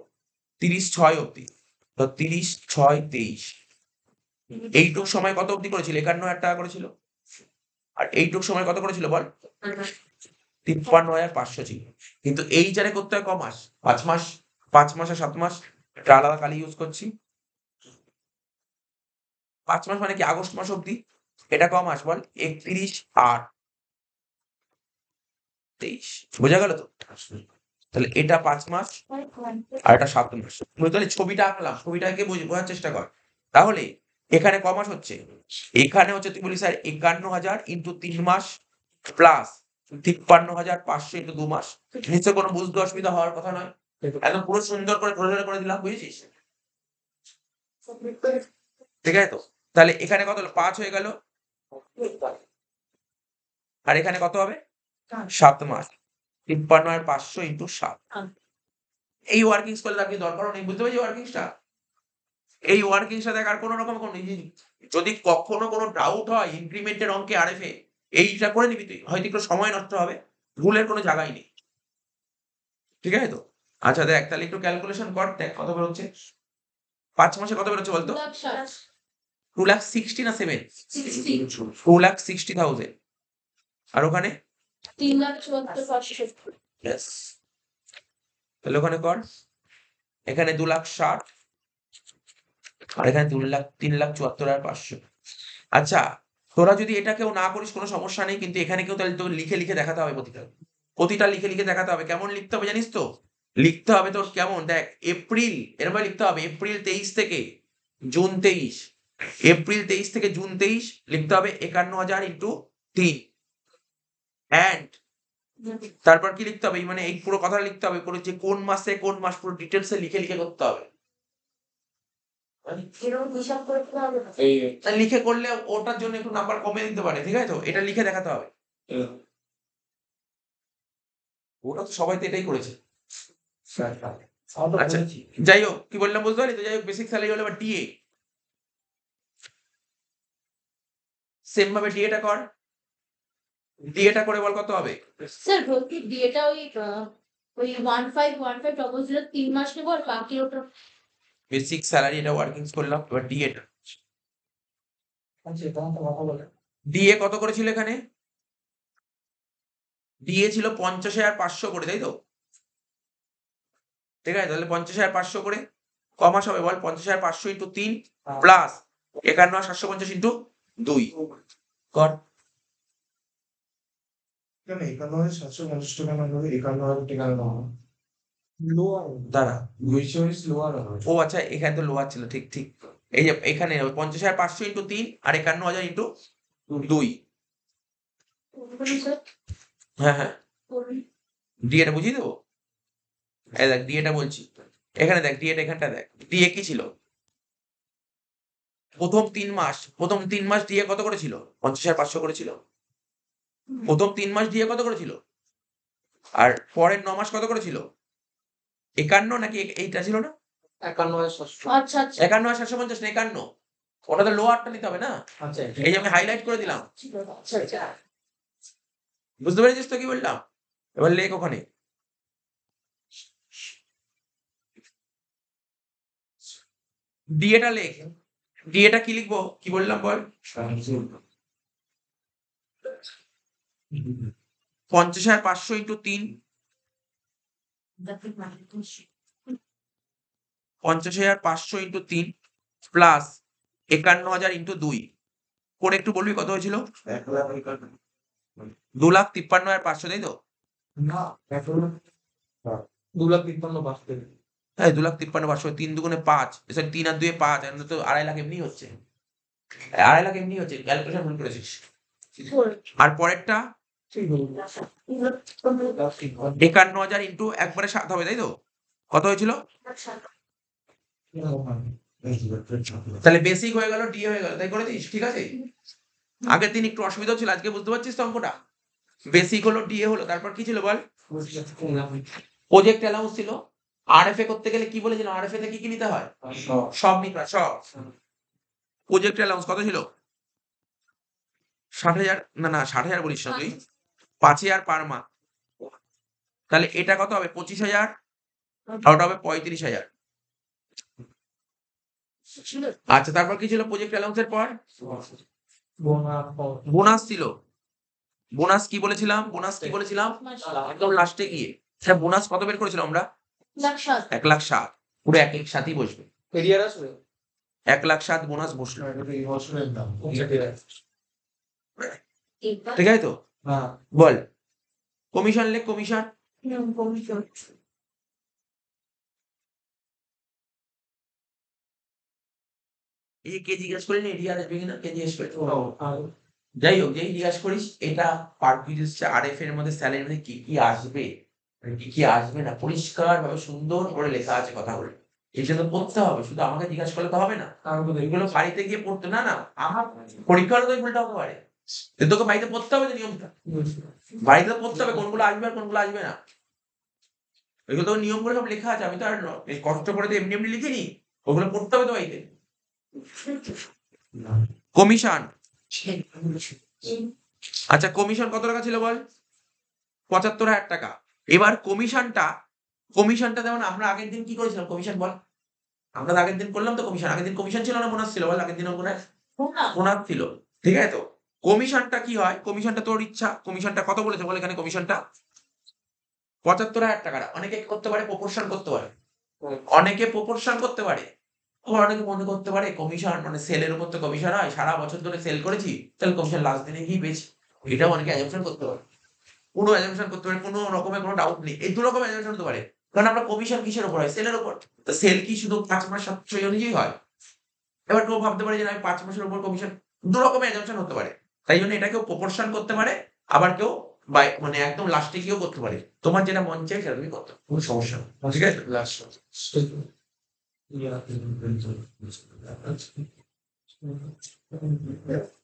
A: 30/6 অব্দি। তো 30/6/23 এইটুক সময় কত অব্দি করেছিল? 51,000 টাকা করেছিল। আর এইটুক সময় কত করেছিল বল? 53,500 ছিল। কিন্তু এই জারে করতে হয় ক মাস? 5 মাস। 5 মাস আর 7 মাস, এটা আলাদা কালি ইউজ করছি। 5 মাস মানে কি? আগস্ট মাস অব্দি। এটা ক মাস বল? 31/8/23 বোঝা গেল তো? তাহলে এটা 5 মাস আর এটা 7 মাস। তাহলে ছবিটা আঁকলাম, ছবিটাকে বোঝার চেষ্টা কর। তাহলে এখানে ক মাস হচ্ছে? এখানে হচ্ছে তুই বলি স্যার 51,000 ইন্টু 3 মাস প্লাস 53,500 ইন্টু 2 মাস। নিশ্চয় কোনো বুঝতে অসুবিধা হওয়ার কথা নয়। একদম পুরো সুন্দর করে ধরে ধরে করে দিলাম, বুঝেছিস? ঠিক আছে তো? তাহলে এখানে কত হলো? 5 হয়ে গেল, আর এখানে কত হবে? 7 মাস। 53,500 ইন্টু 7। এই ওয়ার্কিংস করলে আপনি দরকারও নেই, বুঝতে পারছি ওয়ার্কিংসটা? এই ওয়ার্কিংসটা দেখ, আর কোনো রকম কোনো যদি কখনো কোনো ডাউট হয় ইনক্রিমেন্টের অঙ্কে আরএফ এ, এইটা করে নিবি তুই, হয়তো একটু সময় নষ্ট হবে, ভুলের কোনো জায়গাই নেই, ঠিক আছে তো? আচ্ছা দেখ, তাহলে একটু ক্যালকুলেশন কর, দেখ কত বেরোচ্ছে। 5 মাসে কত বেরোচ্ছে বলতো? 2,60,000 না 7? 2,60,000। আর ওখানে
B: 3,74,500।
A: Yes. তাহলে ওখানে কর, এখানে 2,60,000 আর এখানে 3,74,500। আচ্ছা, তোরা যদি এটা কেউ না করিস কোনো সমস্যা নেই, কিন্তু এখানে কেউ তাহলে তোকে লিখে লিখে দেখাতে হবে, প্রতিটা লিখে লিখে দেখাতে হবে। কেমন লিখতে হবে জানিস তো? লিখতে হবে তোর কেমন, দেখ, এপ্রিল এরপর লিখতে হবে এপ্রিল 23 থেকে জুন 23। এপ্রিল 23 থেকে জুন 23 লিখতে হবে 51,000 ইন্টু 3। অ্যান্ড তারপর কি লিখতে হবে? মানে এই পুরো কথা লিখতে হবে, পুরো যে কোন মাসে কোন মাস, পুরো ডিটেলসে লিখে লিখে করতে হবে। লিখে করলে ওটার জন্য একটু নাম্বার কমে দিতে পারে, ঠিক আছে তো? এটা লিখে দেখাতে হবে। ওটা তো সবাই তো এটাই করেছে। আচ্ছা যাই হোক, কি বললাম বুঝতে পারলি তো? যাই হোক, বেসিক স্যালারি হলো, এবার ডিএ। সেম ভাবে ডিএটা কর, ডিএটা করে বল কত হবে?
B: স্যার বলছি ডিএটা ওই 1515 ডবল 0 3 মাস নেব, আর বাকি ওটা
A: বেসিক স্যালারি এটা ওয়ার্কিংস করলাম, এবার ডিএটা।
C: আচ্ছা এটা তো কথা বলে।
A: ডিএ কত করেছিল এখানে? ডিএ ছিল 50,500 করে, তাই তো? ঠিক আছে, তাহলে 50,500 করে ক মাস হবে বল? 50,500 ইন্টু 3 প্লাস 51,750 ইন্টু 2 কর।
D: 51,750 টাকা না হলে 51,000 টাকা নেওয়া হয়।
C: লোয়ার
A: দাঁড়া,
D: লোয়ার হবে।
A: ও আচ্ছা এখানে তো লোয়ার ছিল, ঠিক ঠিক। এই যে এখানে 50,500 ইন্টু 3 আর 51,000 ইন্টু 2।
B: বলুন স্যার,
A: হ্যাঁ হ্যাঁ,
B: বলুন।
A: ডিএটা বুঝিয়ে দেবো। এই দেখ ডিএটা বলছি, এখানে দেখ ডিএটা, এখানটা দেখ ডিএ কি ছিল। প্রথম 3 মাস ডিএ কত করেছিল? 50,500 করেছিল। প্রথম 3 মাস ডিএ কত করেছিল? আর পরের 9 মাস কত করেছিল? 51 নাকি এইটা ছিল না?
C: 51,700।
B: আচ্ছা আচ্ছা
A: 51,750 না 51? ওটা তো লোয়ারটা নিতে হবে না?
C: আচ্ছা
A: এই যে আমি হাইলাইট করে দিলাম,
B: ছিল, আচ্ছা আচ্ছা
A: বুঝতে পেরেছিস তো কি বললাম? এবার লেখ ওখানে ডিএটা লেখ। ডিএটা কি লিখবো, কি বললাম বল? 50,500 ইন্টু 3, 50,500 ইন্টু 3 প্লাস 51,000 ইন্টু 2 করে একটু বলবি কত হয়েছিল? 2,53,500, তাই তো?
C: না, 2,53,500।
A: হ্যাঁ 2,53,500, 3 দুগুণে 5, সরি 3 আর 2 5, এমনি তো 2.5 লাখ এমনি হচ্ছে, 2.5 লাখ এমনি হচ্ছে, ক্যালকুলেশন ভুল করেছিস। আর পরেরটা
C: ঠিক বলুন।
A: 51,000 ইন্টু একবারে 7 হবে, তাই তো? কত হয়েছিল? তাহলে বেসিক হয়ে গেল, ডিএ হয়ে গেল, তাই করে দিস, ঠিক আছে? আগের দিন একটু অসুবিধা ছিল, আজকে বুঝতে পারছিস তো অঙ্কটা? বেসিক হলো, ডিএ হলো, তারপর কি ছিল বল? প্রজেক্ট অ্যালাউন্স ছিল। আরএফএ করতে গেলে কি বলেছিলাম, আরএফএ তে কি কি নিতে হয়? সব নিতে হয়, সব। প্রজেক্ট অ্যালাউন্স কত ছিল? 60,000, না 60,000 বলিস না তুই, 5,000 পার মান্থ। তাহলে এটা কত হবে? 25,000, আর ওটা হবে 35,000। আচ্ছা তারপর কি ছিল প্রজেক্ট অ্যালাউন্সের পর? বোনাস ছিল। বোনাস কি বলেছিলাম, বোনাস কি বলেছিলাম? একদম লাস্টে গিয়ে। হ্যাঁ বোনাস কত বের করেছিলাম আমরা? 1,07,000, পুরো 1,07,000 বসবে।
C: এরিয়ার আসবে
A: 1,07,000 বোনাস বসলো,
D: এই বছরের দাম।
A: ঠিক আছে তো?
C: হ্যাঁ
A: বল কমিশন লেখ, কমিশন। এই কে জিজ্ঞাসা করিনি এরিয়ার আসবে কিনা, কে জিজ্ঞেস করি? যাই হোক, যেই জিজ্ঞাসা করিস এটা পার পিস হচ্ছে আরএফ এর মধ্যে স্যালারির মধ্যে কি কি আসবে, কি কি আসবে না পরিষ্কার ভাবে সুন্দর করে লেখা আছে কথাগুলো। এই জন্য পড়তে হবে, শুধু আমাকে জিজ্ঞাসা করলে তো হবে না, এগুলো বাড়িতে গিয়ে পড়তে, না না আমার পরীক্ষার তো ভুলটা হতে পারে, কিন্তু তোকে বাড়িতে পড়তে হবে তো নিয়মটা, বাড়িতে তো পড়তে হবে কোনগুলো আসবে আর কোনগুলো আসবে না। এগুলো তো নিয়ম করে সব লেখা আছে, আমি তো আর কষ্ট করে তো এমনি এমনি লিখিনি, ওগুলো পড়তে হবে তো বাড়িতে। কমিশন, আচ্ছা কমিশন কত টাকা ছিল বল? 75,000 টাকা। এবার কমিশনটা যেমন আমরা আগের দিন কি করেছিলাম, কমিশন বল? আমরা তো আগের দিন করলাম তো কমিশন, আগের দিন কমিশন ছিল না বোনাস ছিল বল? আগের দিন বোনাস ছিল, ঠিক আছে তো? কমিশনটা কি হয়, কমিশনটা তোর ইচ্ছা, কমিশনটা কত বলেছে বল এখানে? কমিশনটা 75,000 টাকা। অনেকে কি করতে পারে, প্রপোর্শন করতে পারে, অনেকে প্রপোর্শন করতে পারে। আবার অনেকে মনে করতে পারে কমিশন মানে সেলের উপর তো কমিশন হয়, সারা বছর ধরে সেল করেছি তাহলে কমিশন লাস্ট দিনে গিয়ে পেয়েছি, এটাও অনেকে অ্যাজাম্পশন করতে পারে। কোনো অ্যাজাম্পশন করতে পারে, কোনো রকমের কোনো ডাউট নেই, এই দু রকম অ্যাজাম্পশন হতে পারে। কারণ আমরা কমিশন কিসের উপর হয়? সেলের উপর। তো সেল কি শুধু 5 মাস 7 অনুযায়ী হয়? এবার কেউ ভাবতে পারে যে আমি 5 মাসের উপর কমিশন, দু রকমের অ্যাজাম্পশন হতে পারে। তাই জন্য এটা কেউ প্রপোর্শন করতে পারে, আবার কেউ মানে একদম লাস্টে গিয়েও করতে পারে। তোমার যেটা মন চাই সেটা তুমি করতে পারো, কোনো সমস্যা নেই, ঠিক আছে?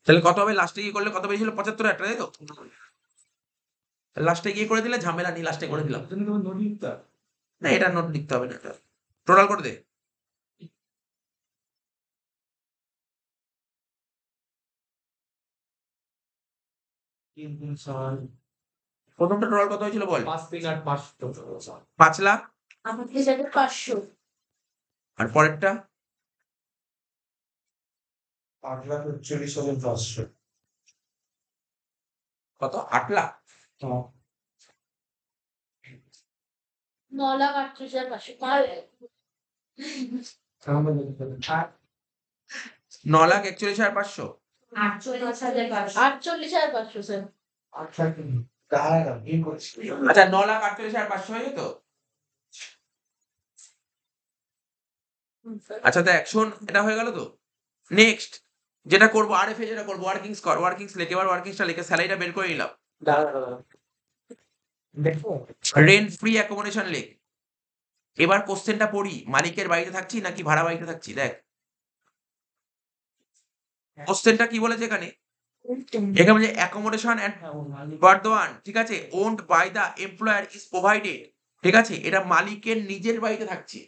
A: তাহলে কত হবে লাস্টে গিয়ে করলে? কত পেয়েছিল? 75,000 টাকা, তাই তো? লাস্টে গিয়ে করে দিলে ঝামেলা নেই, লাস্টে করে দিলাম। না এটা নোট লিখতে হবে না, এটা টোটাল করে দে। প্রথমটা টোটাল কত হয়েছিল বল? 5 লাখ।
B: 500
A: আর পরেরটা
D: 8,41,500।
A: কত? 8 লাখ।
B: 9,38,500
A: 9,41,500।
B: 48,500 স্যার।
A: আচ্ছা 9,48,500 হয়ে যেত। আচ্ছা দেখ শোন, এটা হয়ে গেল তো। নেক্সট যেটা করবো আরএফ এ যেটা করবো ওয়ার্কিংস কর, ওয়ার্কিংস লিখে, এবার ওয়ার্কিংসটা লিখে স্যালারিটা বের করে নিলাম।
C: দেখো
A: রেন্ট ফ্রি অ্যাকোমোডেশন লেখ। এবার কোশ্চেনটা পড়ি, মালিকের বাড়িতে থাকছি নাকি ভাড়া বাড়িতে থাকছি। দেখ কোশ্চেনটা কি বলেছে এখানে, এখানে বলছে অ্যাকোমোডেশন অ্যান্ড বর্ধমান, ঠিক আছে, owned by the employer is provided, ঠিক আছে, এটা মালিকের নিজের বাড়িতে থাকছে।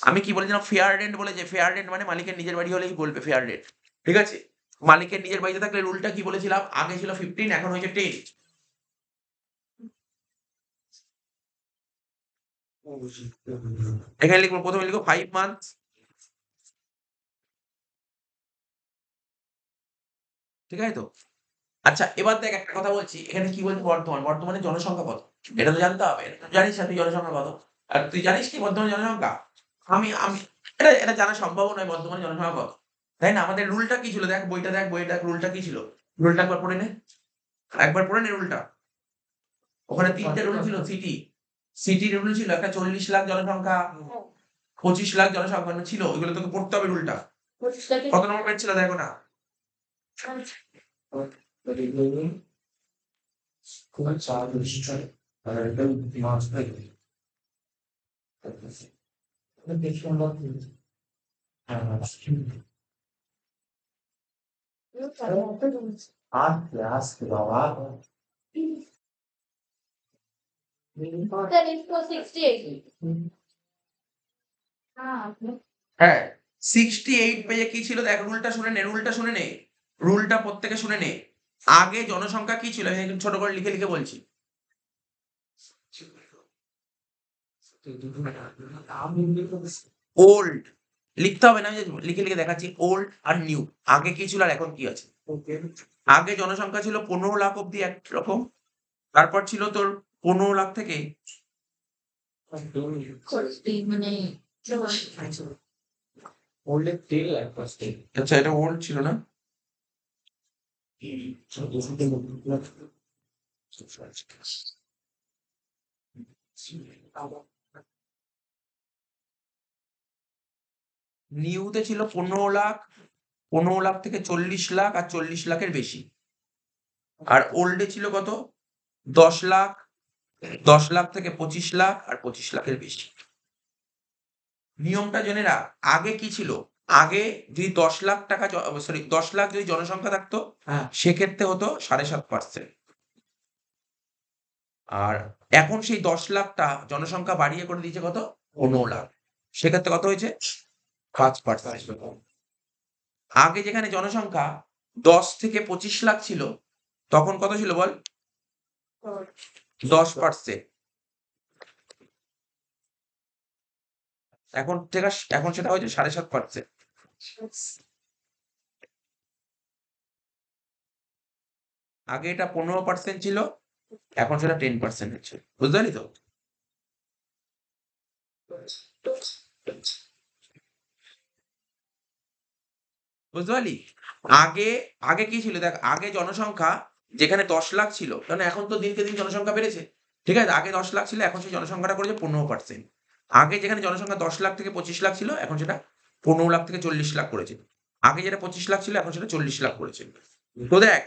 A: আমি কি বলেছিলাম, ফেয়ার রেন্ট বলেছে, ফেয়ার রেন্ট মানে মালিকের নিজের বাড়ি হলেই বলবে ফেয়ার রেন্ট, ঠিক আছে। মালিকের নিজের বাড়িতে থাকলে রুলটা কি বলেছিলাম, আগে ছিল 15 এখন হয়েছে 10। এখানে লিখবো, প্রথমে লিখবো 5 মান্থ, ঠিক আছে তো। আচ্ছা এবার দেখ একটা কথা বলছি, এখানে কি বলছে বর্তমান, বর্তমানে জনসংখ্যা কত, এটা তো জানতে হবে। এটা তো জানিস না তুই জনসংখ্যা কত, আর তুই জানিস কি বর্তমানে জনসংখ্যা, আমি আমি এটা এটা জানা সম্ভব নয় বর্তমানে জনসংখ্যা কত, তাই না। আমাদের রুলটা কি ছিল, দেখ বইটা দেখ, বইটা দেখ, রুলটা কি ছিল, রুলটা একবার পড়ে নে, একবার পড়ে নে রুলটা। ওখানে 3টে রুল ছিল, সিটি সিটি রুল ছিল, একটা 40 লাখ জনসংখ্যা, 25 লাখ জনসংখ্যা ছিল, ওইগুলো তোকে পড়তে হবে রুলটা।
B: 25 লাখে
A: কত নম্বর পেজ ছিল দেখো না।
D: খুব চাপ বিষয় আর এটা মাছ থাকে
C: দেখি আমরা
D: আস্তে বাবা
B: Then it was 68.
A: হ্যাঁ 68 পেজে কি ছিল দেখ, রুলটা শুনে নে, রুলটা শুনে নে, রুলটা প্রত্যেকে শুনে নে। আগে জনসংখ্যা কি ছিল, আমি একটু ছোট করে লিখে লিখে বলছি। ওল্ড লিখতে হবে না, আমি just লিখে লিখে দেখাচ্ছি, ওল্ড আর নিউ। আগে কি ছিল আর এখন কি আছে। আগে জনসংখ্যা ছিল 15 লাখ অব্দি একরকম, তারপর ছিল তোর 15 লাখ থেকে
B: মানে
C: ওল্ডে তেল এক পাশে
A: আচ্ছা এটা ওল্ড ছিল না, নিউতে ছিল 15 লাখ, 15 লাখ থেকে 40 লাখ আর 40 লাখের বেশি। আর ওল্ডে ছিল কত, 10 লাখ, 10 লাখ থেকে 25 লাখ আর 25 লাখের বেশি। নিয়মটা জেনে রাখ, আগে কি ছিল, আগে যদি 10 লাখ টাকা সরি 10 লাখ যদি জনসংখ্যা থাকতো
C: হ্যাঁ
A: সেক্ষেত্রে হতো 7.5%। আর এখন সেই 10 লাখটা জনসংখ্যা বাড়িয়ে করে দিয়েছে কত, 15 লাখ, সেক্ষেত্রে কত হয়েছে 5%। আগে যেখানে জনসংখ্যা 10 থেকে 25 লাখ ছিল তখন কত ছিল বল, 10%। এখন থেকে এখন সেটা হয়েছে 7.5%। আগে এটা 15% ছিল, এখন সেটা 10% হচ্ছে, বুঝতে পারলি তো। বুঝতে পারলি, আগে আগে কি ছিল দেখ, আগে জনসংখ্যা যেখানে 10 লাখ ছিল, কারণ এখন তো দিনকে দিন জনসংখ্যা বেড়েছে, ঠিক আছে, আগে 10 লাখ ছিল, এখন সেই জনসংখ্যাটা করেছে 15%। আগে যেখানে জনসংখ্যা 10 লাখ থেকে 25 লাখ ছিল, এখন সেটা 15 লাখ থেকে 40 লাখ করেছে। আগে যেটা 25 লাখ ছিল, এখন সেটা 40 লাখ করেছে। তো দেখ,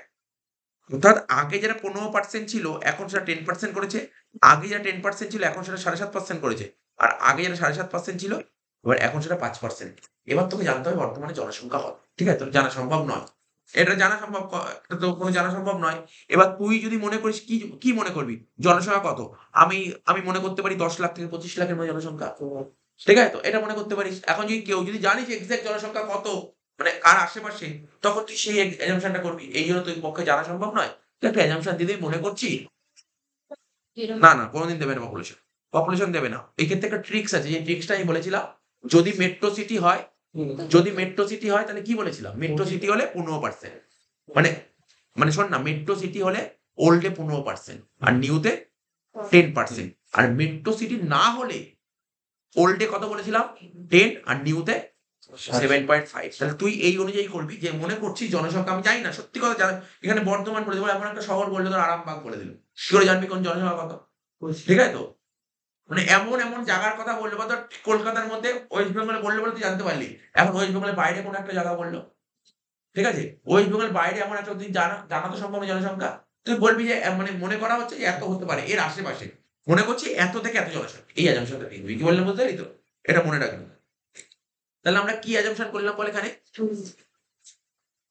A: অর্থাৎ আগে যেটা 15% ছিল এখন সেটা 10% করেছে, আগে যেটা 10% ছিল এখন সেটা 7.5% করেছে, আর আগে যেটা 7.5% ছিল এবার এখন সেটা 5%। এবার তোকে জানতে হবে বর্তমানে জনসংখ্যা কত, ঠিক আছে, তোর জানা সম্ভব নয়, এটা জানা সম্ভব এটা তো কোনো জানা সম্ভব নয়। এবার তুই যদি মনে করিস, কি কি মনে করবি জনসংখ্যা কত, আমি আমি মনে করতে পারি 10 লাখ থেকে 25 লাখের মধ্যে জনসংখ্যা, ঠিক আছে তো, এটা মনে করতে পারিস। এখন যদি কেউ যদি জানিস এক্সাক্ট জনসংখ্যা কত মানে কার আশেপাশে, তখন তুই সেই এজাম্পশনটা করবি, এই জন্য তোর পক্ষে জানা সম্ভব নয়, তুই একটা এজাম্পশন দিতেই মনে করছি। না না কোনোদিন দেবে না পপুলেশন, পপুলেশন দেবে না। এই ক্ষেত্রে একটা ট্রিক্স আছে, যে ট্রিক্সটা আমি বলেছিলাম, যদি মেট্রো সিটি হয়, যদি মেট্রো সিটি হয় তাহলে কি বলেছিলাম, মেট্রো সিটি হলে 15%, মানে মানে শোন না, মেট্রো সিটি হলে ওল্ডে 15% আর নিউতে 10%, আর মেট্রো সিটি না হলে ওল্ডে কত বলেছিলাম 10 আর নিউতে 7.5। তাহলে তুই এই অনুযায়ী করবি, যে মনে করছিস জনসংখ্যা, আমি জানি না সত্যি কথা জানা, এখানে বর্ধমান বলে দেবো, এমন একটা শহর বললে তোর আরামবাগ বলে দিল, কি করে জানবি কোন জনসংখ্যা কত, ঠিক আছে তো। মানে এমন এমন জায়গার কথা বললো বা ধর কলকাতার মধ্যে ওয়েস্ট বেঙ্গলে বললো বলে তুই জানতে পারলি। এখন ওয়েস্ট বেঙ্গলের বাইরে কোনো একটা জায়গা বললো, ঠিক আছে? ওয়েস্ট বেঙ্গলের বাইরে এমন একটা তুই জানা তো সম্ভব না জনসংখ্যা। তুই বলবি যে মানে মনে করা হচ্ছে যে এত হতে পারে, এর আশেপাশে মনে করছি এত থেকে এত জনসংখ্যা, এই অ্যাজাম্পশনটা দেখবি। কি বললাম বুঝতে পারলি তো? এটা মনে রাখবি। তাহলে আমরা কি অ্যাজাম্পশন করলাম বল এখানে?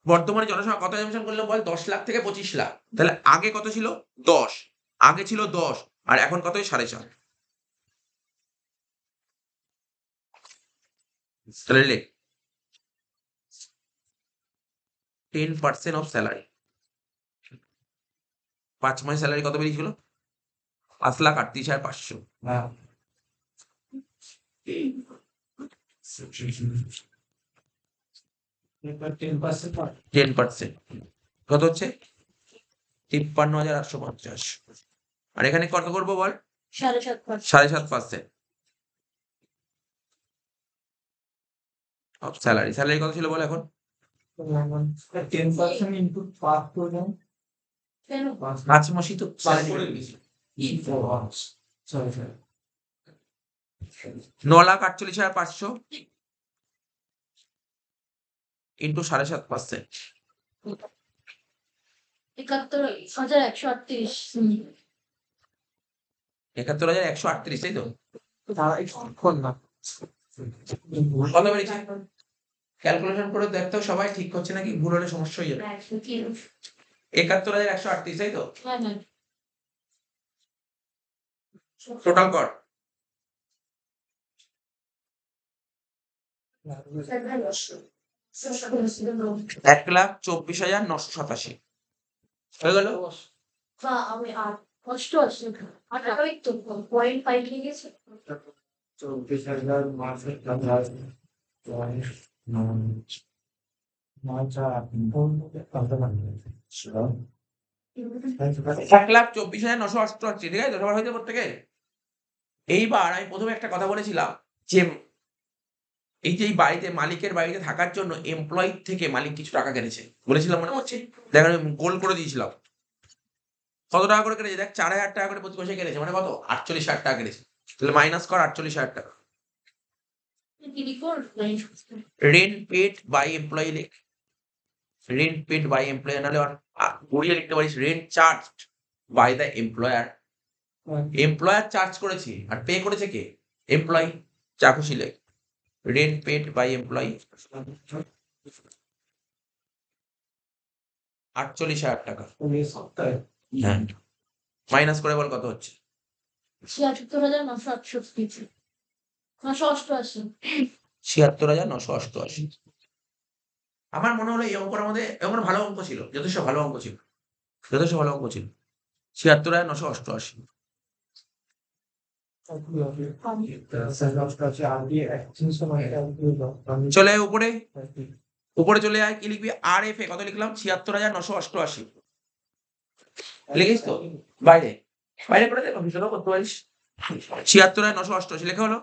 A: বর্তমানে জনসংখ্যা কত অ্যাজাম্পশন করলাম বল? 10 লাখ থেকে 25 লাখ। তাহলে আগে কত ছিল? 10। আগে ছিল 10 আর এখন কত? 4.5। তাহলে লেখ 10% অফ স্যালারি। 5 মাস স্যালারি কত বেরিয়েছিল? 5,38,500।
C: হ্যাঁ এবার 10%
A: 10% কত হচ্ছে? 53,850। আর এখানে কত করবো বল?
B: 7.5%।
A: 7.5% অফ স্যালারি। স্যালারি কত ছিল বল এখন?
C: 10% ইনপুট 5 করে দাও।
B: কেন?
A: 5 মাসই তো স্যালারি করে দিয়েছি। 9,48,500 ইন্টু 7.5%।
B: 71,138।
A: 71,138, তাই তো?
C: তারা এখন না
A: কত বেরিয়েছে? ক্যালকুলেশন করে দেখতো সবাই ঠিক হচ্ছে নাকি, ভুল হলে সমস্যা হয়ে যাবে। 71,138, তাই তো?
B: হ্যাঁ হ্যাঁ।
A: টোটাল কর।
B: বা
A: 1,24,987 হয়ে গেল।
B: আমি আর কষ্ট আছে আর টাকা তো 0.5 নিয়ে গেছে।
C: 24,000 মাসে টাকা
A: ছ 1,24,988, ঠিক আছে? সবার হয়েছে প্রত্যেকে? এইবার আমি প্রথমে একটা কথা বলেছিলাম যে এই যে এই বাড়িতে মালিকের বাড়িতে থাকার জন্য এমপ্লয়ি থেকে মালিক কিছু টাকা কেটেছে, বলেছিলাম মনে হচ্ছে? দেখ আমি গোল করে দিয়েছিলাম। কত টাকা করে কেটেছে দেখ? 4,000 টাকা করে প্রতি মাসে কেটেছে, মানে কত? 48,000 টাকা কেটেছে। তাহলে মাইনাস কর 48,000 টাকা।
B: কি report?
A: Rent paid by employee লেখ। রেন্ট পেড বাই এমপ্লয়ি, নাহলে ঘুরিয়ে লিখতে পারিস rent charged by the employer. Employer charge করেছে আর পে করেছে কে? এমপ্লয়ি। যা খুশি লেখ। রেন্ট পেড বাই এমপ্লয়ি 48,000 টাকা।
C: সপ্তাহে
A: হ্যাঁ, মাইনাস করে বল কত হচ্ছে?
B: 76,968। 988।
A: 76,988। আমার মনে হলো এই অঙ্কটার মধ্যে এমন ভালো অঙ্ক ছিল, যথেষ্ট ভালো অঙ্ক ছিল, যথেষ্ট ভালো অঙ্ক ছিল। 76,988। চলে আয় উপরে, উপরে চলে আয়। কি লিখবি? আর এফ এ কত লিখলাম? 76,988 লিখিস তো? বাইরে বাইরে করে দেবো, ভিতরেও করতে পারিস। 76,988 লেখা হলো।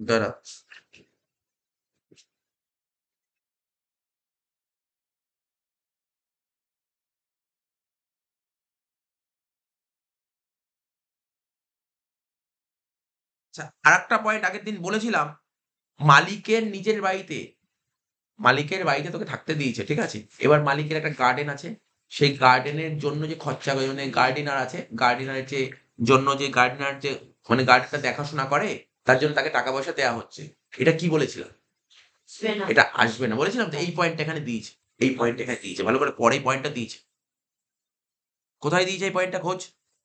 A: দাঁড়া, আচ্ছা আরেকটা পয়েন্ট আগের দিন বলেছিলাম, মালিকের নিজের বাড়িতে, মালিকের বাড়িতে তোকে থাকতে দিয়েছে, ঠিক আছে? এবার মালিকের একটা গার্ডেন আছে, সেই গার্ডেনের জন্য যে খরচা করে, মানে গার্ডেনার আছে, গার্ডেনারের যে জন্য যে গার্ডেনার যে মানে গার্ডেনটা দেখাশোনা করে, তার জন্য তাকে টাকা পয়সা দেওয়া হচ্ছে। এটা কি বলেছিলাম? এটা আসবে না বলেছিলাম তো। এই পয়েন্ট এখানে দিয়েছে, এই পয়েন্ট এখানে দিয়েছে, ভালো করে পরে পয়েন্টটা দিয়েছে। কোথায় দিয়েছে এই পয়েন্টটা? খোঁজ।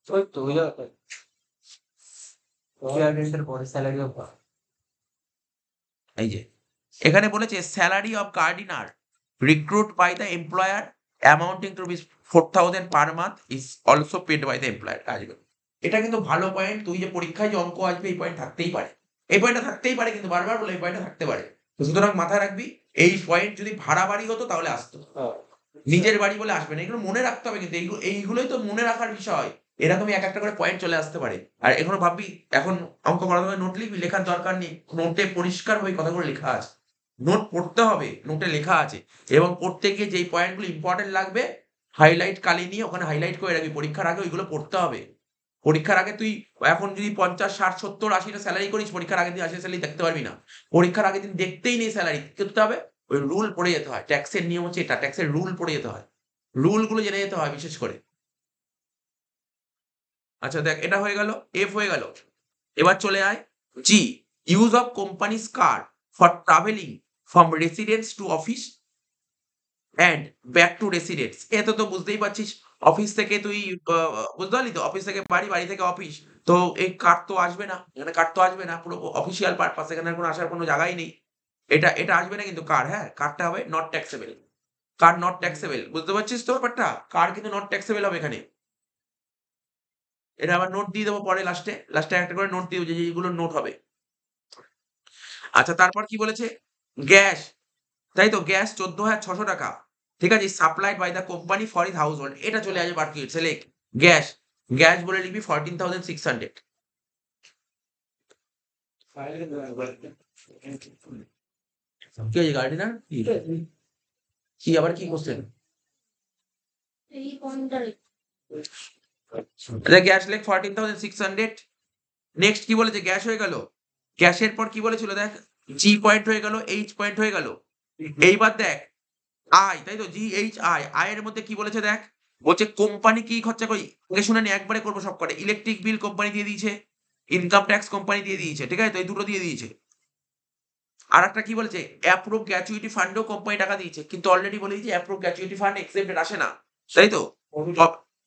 C: ওই তো ওই পরে স্যালারি
A: এই যে এখানে বলেছে salary of gardener recruit by the employer amounting to 4,000 per month is also paid by the employer. আসবে, এটা কিন্তু ভালো পয়েন্ট। তুই যে পরীক্ষায় যে অঙ্ক আসবে এই পয়েন্ট থাকতেই পারে, এই পয়েন্টটা থাকতেই পারে, কিন্তু বারবার বলে এই পয়েন্টটা থাকতে পারে। তো সুতরাং মাথায় রাখবি, এই পয়েন্ট যদি ভাড়া বাড়ি হতো তাহলে আসতো, নিজের বাড়ি বলে আসবে না। এগুলো মনে রাখতে হবে, কিন্তু এইগুলোই তো মনে রাখার বিষয়। এরকমই এক একটা করে পয়েন্ট চলে আসতে পারে। আর এখনো ভাববি এখন অঙ্ক করাতে হবে, নোট লিখবি, লেখার দরকার নেই, নোটে পরিষ্কার ভাবে কথাগুলো লেখা আছে। নোট পড়তে হবে, নোটে লেখা আছে, এবং পড়তে গিয়ে যেই পয়েন্টগুলো ইম্পর্টেন্ট লাগবে হাইলাইট কালি নিয়ে ওখানে হাইলাইট করে রাখবি, পরীক্ষার আগে ওইগুলো পড়তে হবে। পরীক্ষার আগে তুই এখন যদি 50, 60, 70, 80টা স্যালারি করিস, পরীক্ষার আগের দিন 80 স্যালারি দেখতে পারবি না। পরীক্ষার আগের দিন দেখতেই নেই স্যালারি, কি করতে হবে? ওই রুল পড়ে যেতে হয়, ট্যাক্সের নিয়ম হচ্ছে এটা, ট্যাক্সের রুল পড়ে যেতে হয়, রুলগুলো জেনে যেতে হয় বিশেষ করে। আচ্ছা দেখ, এটা হয়ে গেল, এফ হয়ে গেল। এবার চলে আয় G, use of companies car for travelling from residence to office and back to residence. এত তো বুঝতেই পারছিস, অফিস থেকে তুই বুঝতে পারলি তো, অফিস থেকে বাড়ি, বাড়ি থেকে অফিস, তো এই কার তো আসবে না, এখানে কার তো আসবে না, পুরো অফিসিয়াল পারপাস, এখানে কোনো আসার কোনো জায়গাই নেই। এটা আসবে না কিন্তু কার, হ্যাঁ কারটা হবে not taxable, car not taxable, বুঝতে পারছিস তো ব্যাপারটা? কার কিন্তু নট ট্যাক্সেবল হবে এখানে। এটা আবার নোট দিয়ে দেবো পরে, লাস্টে একটা করে নোট দিয়ে দেবো যে যেগুলো নোট হবে। আচ্ছা তারপর কি বলেছে? গ্যাস, তাই তো, গ্যাস 14,600 টাকা, ঠিক আছে, supplied by the company for his household. এটা চলে আসবে বাকি লেখ গ্যাস, গ্যাস বলে লিখবি 14,600। কি হয়েছে গার্ডিনার, কি আবার কি কোশ্চেন?
B: এই পয়েন্টটা
A: গ্যাস লেখ 14,600। নেক্সট কি বলেছে? গ্যাস হয়ে গেল, গ্যাসের পর কি বলেছিল দেখ, জি পয়েন্ট হয়ে গেল, এইচ পয়েন্ট হয়ে গেল। এইবার দেখ আই, তাই তো, জি এইচ আই, আয়ের মধ্যে কি বলেছে দেখ, বলছে কোম্পানি কি খরচা করি, ওকে শুনে নি, একবারে করবো সব করে। ইলেকট্রিক বিল কোম্পানি দিয়ে দিয়েছে, ইনকাম ট্যাক্স কোম্পানি দিয়ে দিয়েছে, ঠিক আছে তো, এই দুটো দিয়ে দিয়েছে। আর একটা কি বলেছে, অ্যাপ্রুভ গ্র্যাচুইটি ফান্ডও কোম্পানি টাকা দিয়েছে, কিন্তু অলরেডি বলে দিয়েছে অ্যাপ্রুভ গ্র্যাচুইটি ফান্ড এক্সেপ্টেড আসে না, তাই তো,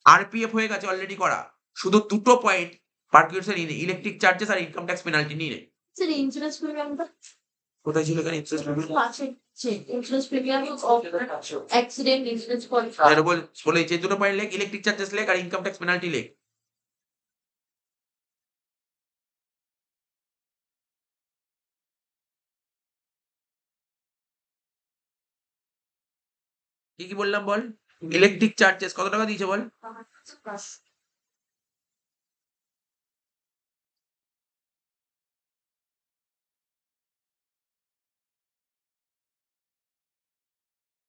A: আরপিএফ হয়ে গেছে অলরেডি করা, শুধু দুটো পয়েন্ট পার্কিউশন নিয়ে, ইলেকট্রিক চার্জেস আর ইনকাম ট্যাক্স পেনাল্টি নিয়ে।
B: স্যার ইন্স্যুরেন্স প্রিমিয়ামটা
A: কোথায় ছিল এখানে ইন্টারেস্ট
B: আছে, যে insurance premium of accident insurance policy.
A: বলে যে দুটো পয়েন্ট লেখ, ইলেকট্রিক চার্জেস লেখ আর ইনকাম ট্যাক্স পেনাল্টি লেখ। কি কি বললাম বল? ইলেকট্রিক চার্জেস কত টাকা দিয়েছে বল?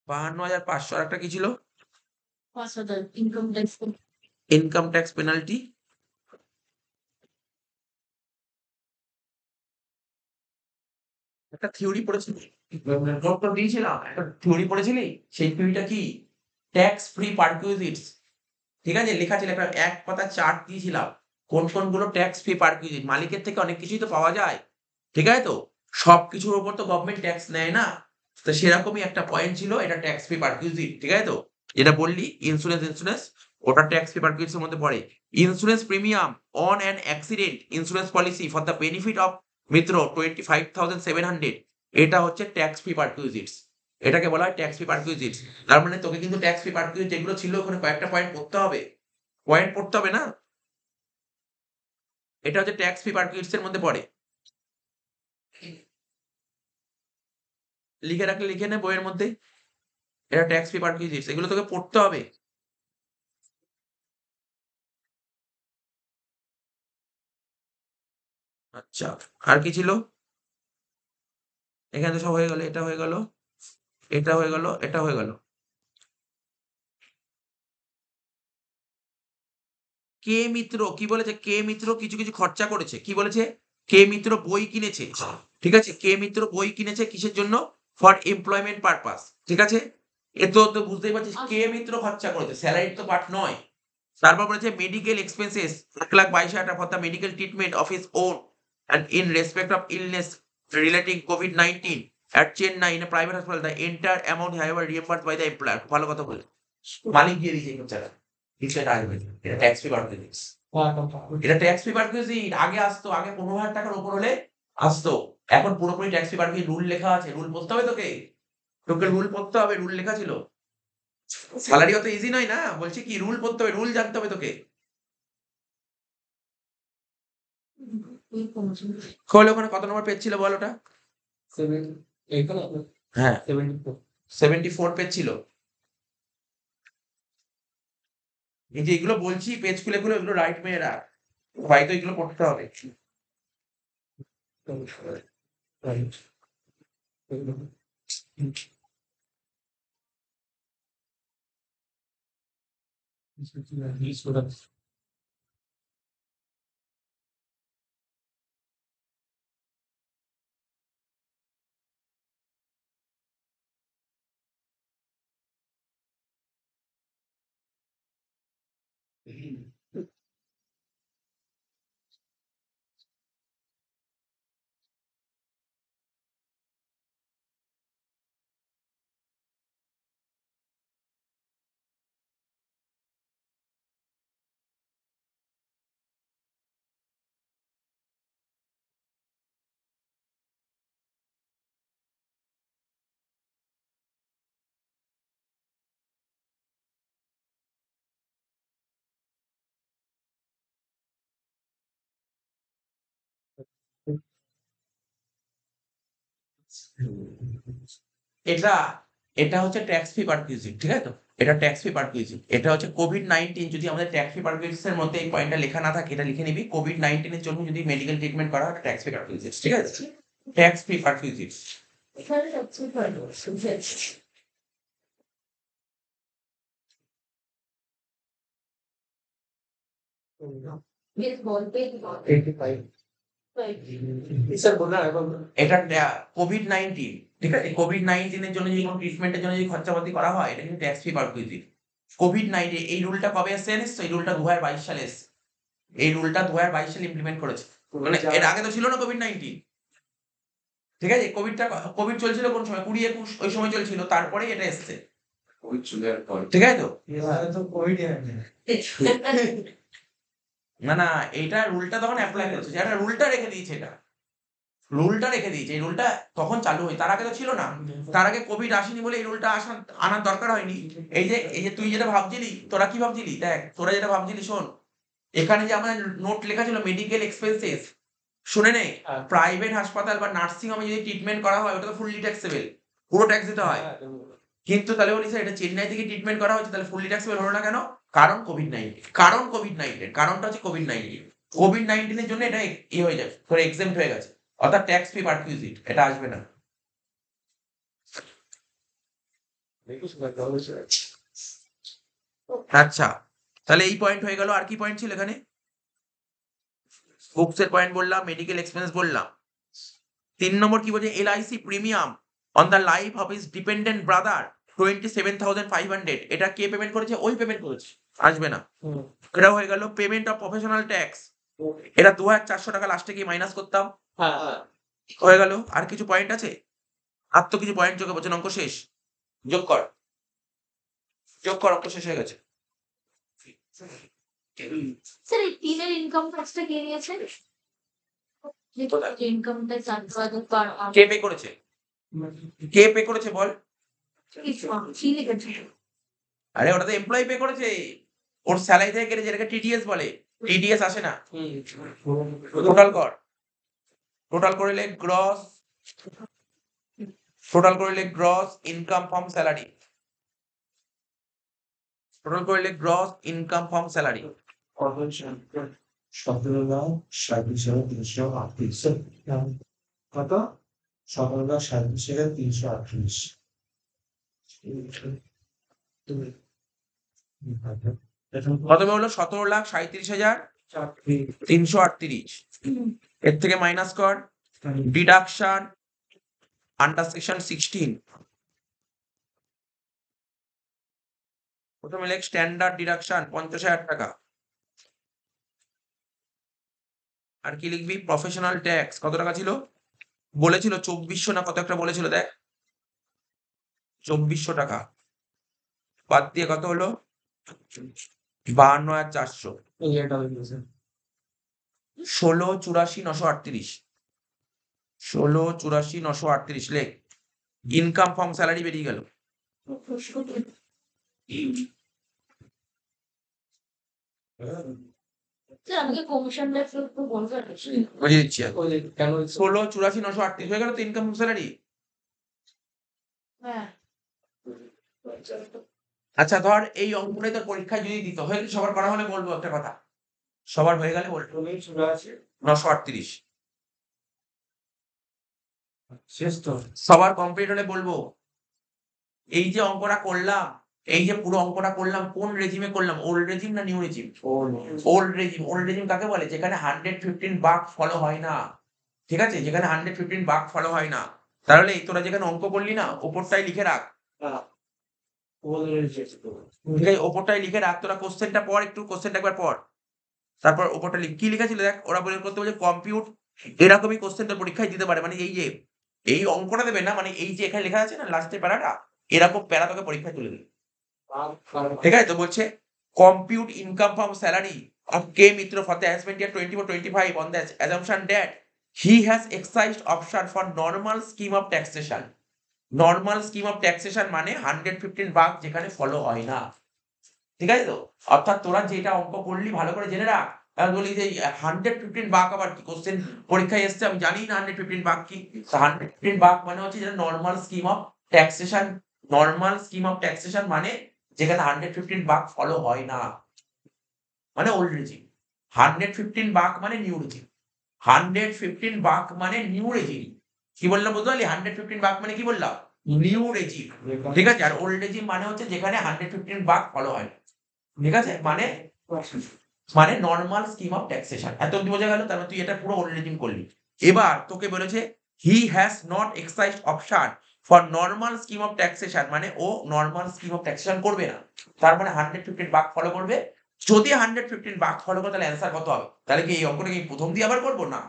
A: $52,500। আর একটা কি ছিল?
B: 5,000 income tax.
A: Income tax penalty. একটা থিওরি পড়েছিলি, নোট তো দিয়েছিলাম, একটা থিওরি পড়েছিলি, সেই থিওরিটা কি? ট্যাক্স ফ্রি পারকুইজিটস, ঠিক আছে, লেখা ছিল, একটা এক পাতা চার্ট দিয়েছিলাম, কোন কোনগুলো ট্যাক্স ফ্রি পারকুইজিট, মালিকের থেকে অনেক কিছুই তো পাওয়া যায়, ঠিক আছে তো, সবকিছুর উপর তো গভর্নমেন্ট ট্যাক্স নেয় না, তো সেরকমই একটা পয়েন্ট ছিল, এটা ট্যাক্স ফ্রি পারকুইজিট, ঠিক আছে তো। যেটা বললি ইন্স্যুরেন্স, ওটা ট্যাক্স ফ্রি পারকুইজিটের মধ্যে পড়ে। Insurance premium on an accident insurance policy for the benefit of Mitra 25,700, এটা হচ্ছে ট্যাক্স ফ্রি পারকুইজিটস, এটাকে বলা হয় ট্যাক্স ফ্রি পারকুইজিটস। তার মানে তোকে কিন্তু ট্যাক্স ফ্রি পারকুইজিট যেগুলো ছিল ওখানে কয়েকটা পয়েন্ট পড়তে হবে, না, এটা হচ্ছে ট্যাক্স ফ্রি পারকুইজিটস এর মধ্যে পড়ে। লিখে রাখলে লিখে নে বইয়ের মধ্যে, এটা ট্যাক্স ফ্রি পারকুইজিটস, এগুলো তোকে পড়তে হবে। আচ্ছা আর কি ছিল? এখানে তো সব হয়ে গেল, এটা হয়ে গেল, এটা হয়ে গেল, এটা হয়ে গেল। কে মিত্র কি বলেছে? কে মিত্র কিছু কিছু খরচা করেছে, কি বলেছে? কে মিত্র বই কিনেছে, ঠিক আছে, কে মিত্র বই কিনেছে কিসের জন্য? ফর এমপ্লয়মেন্ট পারপাস, ঠিক আছে, এ তো তো বুঝতেই পারছিস কে মিত্র খরচা করেছে, স্যালারি তো পার্ট নয়। তারপর বলেছে medical expenses 1,22,000 for the medical treatment of his own and in respect of illness relating COVID-19 at Chennai in a private hospital, the entire amount however reimbursed by the employer। ভালো কথা বলে, মালিক দিয়ে দিয়েছে এই খরচাটা, বিষয়টা আসবে, এটা ট্যাক্স ফ্রি পারকুইজিট, এটা ট্যাক্স ফ্রি পারকুইজিট। আগে আসতো, আগে 15,000 টাকার উপর হলে আসতো, এখন পুরোপুরি ট্যাক্স ফ্রি পারকুইজিট, রুল লেখা আছে, রুল পড়তে হবে তোকে, রুল পড়তে হবে, রুল লেখা ছিল। স্যালারি অত ইজি নয় না, বলছি কি রুল পড়তে হবে, রুল জানতে হবে তোকে। খোল, ওখানে কত নম্বর পেজ ছিল বল ওটা? হ্যাঁ 74 পেজ ছিল। এই যে এগুলো বলছি পেজ খুলে খুলে এগুলো রাইট মেয়ে রাখ, ভাই তো এগুলো পড়তে হবে। এটা এটা হচ্ছে ট্যাক্স ফি পারকুইজিট, ঠিক আছে তো? এটা ট্যাক্স ফি পারকুইজিট। এটা হচ্ছে কোভিড-19 যদি আমাদের ট্যাক্স ফি পারকুইজিট এর মধ্যে এই পয়েন্টটা লেখা না থাকে এটা লিখে নিবি। কোভিড-19 এর জন্য যদি মেডিকেল ট্রিটমেন্ট করা হয় ট্যাক্স ফি পারকুইজিট, ঠিক আছে? ট্যাক্স ফি পারকুইজিট।
B: এখানে সবচেয়ে ভালো বেশ বলতে
C: স্যার বলুন এখন
A: এটা কোভিড-19, ঠিক আছে? কোভিড-19 এর জন্য যদি কোনো ট্রিটমেন্টের জন্য যদি খরচাপাতি করা হয় এটা কিন্তু ট্যাক্স ফি পারকুইজিট। কোভিড-19 এই রুলটা কবে এসেছে জানিস তো? এই রুলটা 2022 সালে এসেছে। এই রুলটা 2022 সালে ইমপ্লিমেন্ট করেছে। মানে এর আগে তো ছিল না কোভিড-19, ঠিক আছে? কোভিড চলছিল কোন সময়? 2021 ওই সময় চলছিল, তারপরেই এটা এসেছে,
D: ওই চলে আর পরে
A: ঠিক আছে তো?
C: তো কোভিড হয়নি।
A: না এইটা রুলটা তখন অ্যাপ্লাই করেছে, যারা রুলটা রেখে দিয়েছে, এটা রুলটা রেখে দিয়েছে। এই রুলটা তখন চালু হয়, তার আগে তো ছিল না। তার আগে কোভিড আসেনি বলে এই রুলটা আনার দরকার হয়নি। এই যে তুই যেটা ভাবছিলি, তোরা কি ভাবছিলি দেখ, তোরা যেটা ভাবছিলি শোন, এখানে যে আমাদের নোট লেখা ছিল মেডিকেল এক্সপেন্সেস, শুনে নে,
C: হ্যাঁ।
A: প্রাইভেট হাসপাতাল বা নার্সিং হোমে যদি ট্রিটমেন্ট করা হয় ওটা তো ফুললি ট্যাক্সেবল, পুরো ট্যাক্স দিতে হয়। কিন্তু তাহলে বলি স্যার এটা চেন্নাই থেকে ট্রিটমেন্ট করা হচ্ছে, তাহলে ফুললি ট্যাক্সেবল হলো না কেন? কারণ কোভিড-19। কারণটা হচ্ছে কোভিড-19 এর জন্য এটা হয়ে যাবে, তোর এক্সেম্পট হয়ে গেছে, অর্থাৎ ট্যাক্স ফি পারকুইজিট এটা আসবে না। আচ্ছা, তাহলে এই পয়েন্ট হয়ে গেল। আর কি পয়েন্ট ছিল এখানে? বুকস এর পয়েন্ট বললাম, মেডিকেল এক্সপেন্স বললাম। 3 নম্বর কি বলছে? LIC premium on the life of his dependent brother 27,500। এটা কে পেমেন্ট করেছে? ওই পেমেন্ট করেছে, আসবে না। এটা হয়ে গেল। পেমেন্ট অফ প্রফেশনাল ট্যাক্স, এটা 2400 টাকা লাস্টে গিয়ে মাইনাস করতাম, হয়ে গেল। আর কিছু পয়েন্ট আছে? আর তো কিছু পয়েন্ট যোগে বলছেন, অঙ্ক শেষ। যোগ কর, অঙ্ক শেষ হয়ে গেছে।
B: স্যার এই তিনের ইনকাম ট্যাক্সটা কে নিয়েছে? যে ইনকাম ট্যাক্স 8,000 পার
A: কে পে করেছে? কে পে করেছে বল?
B: কি লিখেছে?
A: আরে ওটা তো এমপ্লয়ি পে করেছে, ওর স্যালারি থেকে কেটেছে, যেটাকে টিডিএস বলে। টিডিএস আসে না। টোটাল কর, টোটাল করলে gross, income from salary, total করলে গ্রস ইনকাম ফ্রম স্যালারি।
D: 17,37,338
C: কত?
D: 17,37,338
A: কত হলো? 17,37,338। এর থেকে মাইনাস কর, ডিডাকশন আন্ডার সেকশন 16। প্রথমে লেখ স্ট্যান্ডার্ড ডিডাকশন 50,000 টাকা। আর কি লিখবি? প্রফেশনাল ট্যাক্স কত টাকা ছিল? বলেছিল 2400 না কত একটা বলেছিল, দেখ 2400 টাকা। বাদ দিয়ে কত হলো? 52,400। 16,84,938। 16,84,938 লেখ। ইনকাম ফ্রম স্যালারি বেরিয়ে গেল।
B: স্যার আমাকে কমিশন ট্যাক্স একটু বলবেন?
A: বুঝিয়ে দিচ্ছি।
C: কেন
A: 16,84,938 হয়ে গেল তো ইনকাম ফ্রম স্যালারি।
B: হ্যাঁ।
A: আচ্ছা ধর এই অঙ্কটাই তোর পরীক্ষায় যদি দিত, হয়ে সবার করা হলে বলবো একটা কথা, সবার হয়ে গেলে বলবো 938।
C: শেষ তো
A: সবার কমপ্লিট হলে বলবো। এই যে অঙ্কটা করলাম, এই যে পুরো অঙ্কটা করলাম, কোন রেজিমে করলাম? ওল্ড রেজিম না new regime? Old regime. Old regime কাকে বলে? যেখানে 115 বাক ফলো হয় না। ঠিক আছে, যেখানে 115 বাক ফলো হয় না। তাহলে এই তোরা যেখানে অঙ্ক করলি না, ওপরটাই লিখে রাখ। ঠিক আছে, ওপরটাই লিখে রাখ। তোরা কোশ্চেনটা পড়, একটু কোশ্চেনটা একবার পড়, তারপর ওপরটা লিখ। কি লিখেছিল দেখ, ওরা বলে করতে বলছে কম্পিউট। এরকমই কোশ্চেন তোর পরীক্ষায় দিতে পারে। মানে এই যে এই অঙ্কটা দেবে না, মানে এই যে এখানে লেখা আছে না লাস্টের প্যারাটা, এরকম প্যারা তোকে পরীক্ষায় তুলে দেবে। ঠিক আছে, তো বলছে compute income from salary of K Mitra for the assessment year 24-25 on the assumption that he has excised option for normal scheme of taxation. Normal scheme of taxation মানে 115 ভাগ যেখানে ফলো হয় না। ঠিক আছে, তো অর্থাৎ তোরা যেটা অঙ্ক করলি ভালো করে জেনে রাখ। আমি বলি যে 115 ভাগ আবার কি? কোশ্চেন পরীক্ষায় এসছে, আমি জানি না 115 ভাগ কি। 115 ভাগ মানে হচ্ছে যেটা normal scheme of taxation. Normal scheme of taxation মানে যেখানে 115 ভাগ ফলো হয় না, মানে ওল্ড রেজিম। 115 ভাগ মানে নিউ রেজিম। 115 ভাগ মানে নিউ রেজিম। কি বললাম বুঝতে পারলি? 115 ভাগ মানে কি বললাম? New regime. ঠিক আছে, আর ওল্ড রেজিম মানে হচ্ছে যেখানে 115 ভাগ ফলো হয় না। ঠিক আছে, মানে মানে নর্মাল স্কিম অফ ট্যাক্সেশন। এত অব্দি বোঝা গেল? তার মানে তুই এটা পুরো ওল্ড রেজিম করলি। এবার তোকে বলেছে he has not exercised option for normal scheme of taxation, মানে ও নর্মাল স্কিম অফ ট্যাক্সেশন করবে না। তার মানে 115 ভাগ ফলো করবে। যদি 115 ভাগ ফলো করে তাহলে অ্যান্সার কত হবে? তাহলে কি এই অঙ্কটা কি প্রথম দিয়ে আবার করবো? না,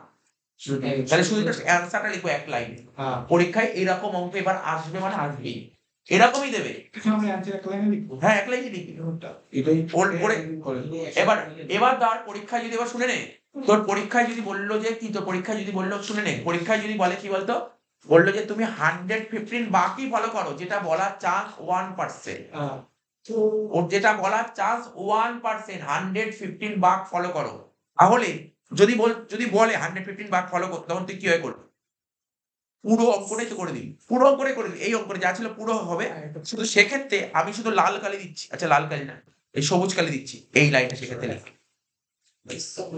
A: তাহলে শুধু অ্যান্সারটা লিখবো এক লাইনে। পরীক্ষায় এরকম অঙ্ক এবার আসবে, মানে আসবেই, এরকমই দেবে। হ্যাঁ, এক লাইনে লিখবি। ওল্ড করে এবার এবার তার পরীক্ষায় যদি এবার শুনে নে, তোর পরীক্ষায় যদি বললো যে কি, তোর পরীক্ষায় যদি বললো, শুনে নে, পরীক্ষায় যদি বলে কি বলতো, বললো যে তুমি 115 বাকি ফলো করো, যেটা বলার চান্স 1%। ওর যেটা বলার চান্স 1%, 115 বাক ফলো করো। তাহলে যদি বলে 115 বাক ফলো করতে, তখন তুই কি হয় করবি? পুরো অঙ্কটাই তো করে দিবি, পুরো অঙ্কটাই করে দিবি। এই অঙ্কটা যা ছিল পুরো হবে। শুধু সেক্ষেত্রে আমি শুধু লাল কালি দিচ্ছি, আচ্ছা লাল কালি না, এই সবুজ কালি দিচ্ছি, এই লাইনটা সেক্ষেত্রে লিখবি,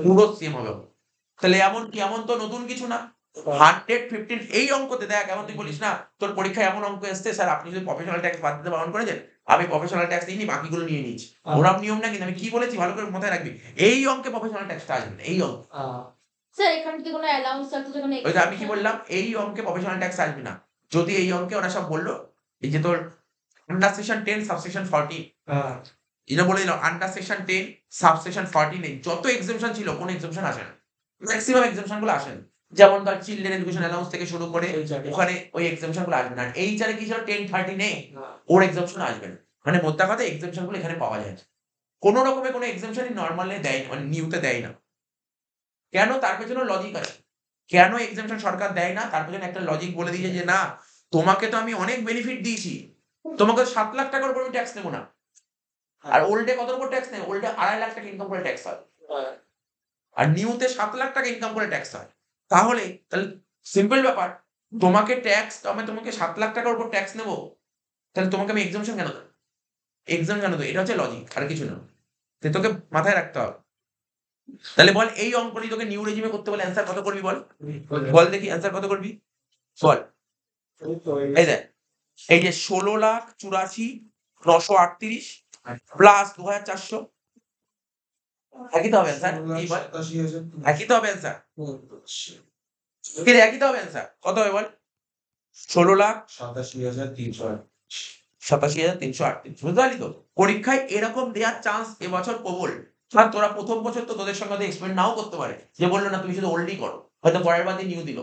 A: পুরো সেম হবে। তাহলে এমন কি, এমন তো নতুন কিছু না। 115 এই অঙ্কতে দেখ, এমন তুই বলিস না তোর পরীক্ষায় এমন অঙ্ক এসছে, স্যার আপনি যদি প্রফেশনাল ট্যাক্স বাদ দিতে বারণ করেছেন, আমি প্রফেশনাল ট্যাক্স নিইনি, বাকিগুলো নিয়ে নিয়েছি। ওরকম নিয়ম না, কিন্তু আমি কি বলেছি ভালো করে মাথায় রাখবি। এই অঙ্কে প্রফেশনাল ট্যাক্সটা আসবে না, এই অঙ্ক।
B: স্যার এখানে যদি কোনো অ্যালাউন্স থাকতো, যেখানে
A: ওই যে আমি কি বললাম, এই অঙ্কে প্রফেশনাল ট্যাক্স আসবে না। যদি এই অঙ্কে ওরা সব বললো, এই যে তোর আন্ডার সেকশন 10 সাবসেকশন 14, এটা বলে দিল আন্ডার সেকশন 10 সাবসেকশন 14 এ যত এক্সামশন ছিল, কোন এক্সামশন আসে না, ম্যাক্সিমাম এক্সামশন গুলো আসেন। যেমন ধর চিলড্রেন এডুকেশন অ্যালাউন্স থেকে শুরু করে ওখানে ওই এক্সামশন গুলো আসবে না। এই চারে কি ছিল 10 13 এ ওর এক্সামশন আসবে না। মানে মোদ্দা কথা এক্সামশন গুলো এখানে পাওয়া যায়। কোন রকমের কোনো এক্সামশনই নরমালে দেয় না, মানে নিউতে দেয় না। কেন? তার পেছনে লজিক আছে। কেন এক্সামশন সরকার দেয় না? তার পেছনে একটা লজিক বলে দিয়েছে যে না, তোমাকে তো আমি অনেক বেনিফিট দিয়েছি, তোমাকে 7 লাখ টাকার উপর আমি ট্যাক্স নেবো না। আর ওল্ডে কত উপর ট্যাক্স নেই? ওল্ডে 2.5 লাখ টাকা ইনকাম করে ট্যাক্স হয়, আর নিউতে 7 লাখ টাকা ইনকাম করে ট্যাক্স হয়। তাহলে সিম্পল ব্যাপার, তোমাকে ট্যাক্স, আমি তোমাকে 7 লাখ টাকার উপর ট্যাক্স নেবো, তাহলে তোমাকে আমি এক্সামশন কেন দেবো? এক্সাম কেন দেবো? এটা হচ্ছে লজিক, আর কিছু না। তোকে মাথায় রাখতে হবে। তাহলে বল, এই অঙ্কটি তোকে নিউ রেজিমে করতে বলে অ্যান্সার কত করবি? বল বল দেখি অ্যান্সার কত করবি, বল। এই দেখ, এই যে 16,84,938 প্লাস 2,400, একই তো হবে অ্যান্সার। একই তো হবে অ্যান্সার, একই তো হবে অ্যান্সার। কত হবে বল? 16,87,338। বুঝতে পারলি তো? পরীক্ষায় এরকম দেওয়ার চান্স এবছর প্রবল। আর তোরা প্রথম বছর তো তোদের সঙ্গে এক্সপেরিমেন্ট নাও করতে পারে, যে বললো না তুমি শুধু ওল্ডই করো, হয়তো পরের বার নিউ দিল,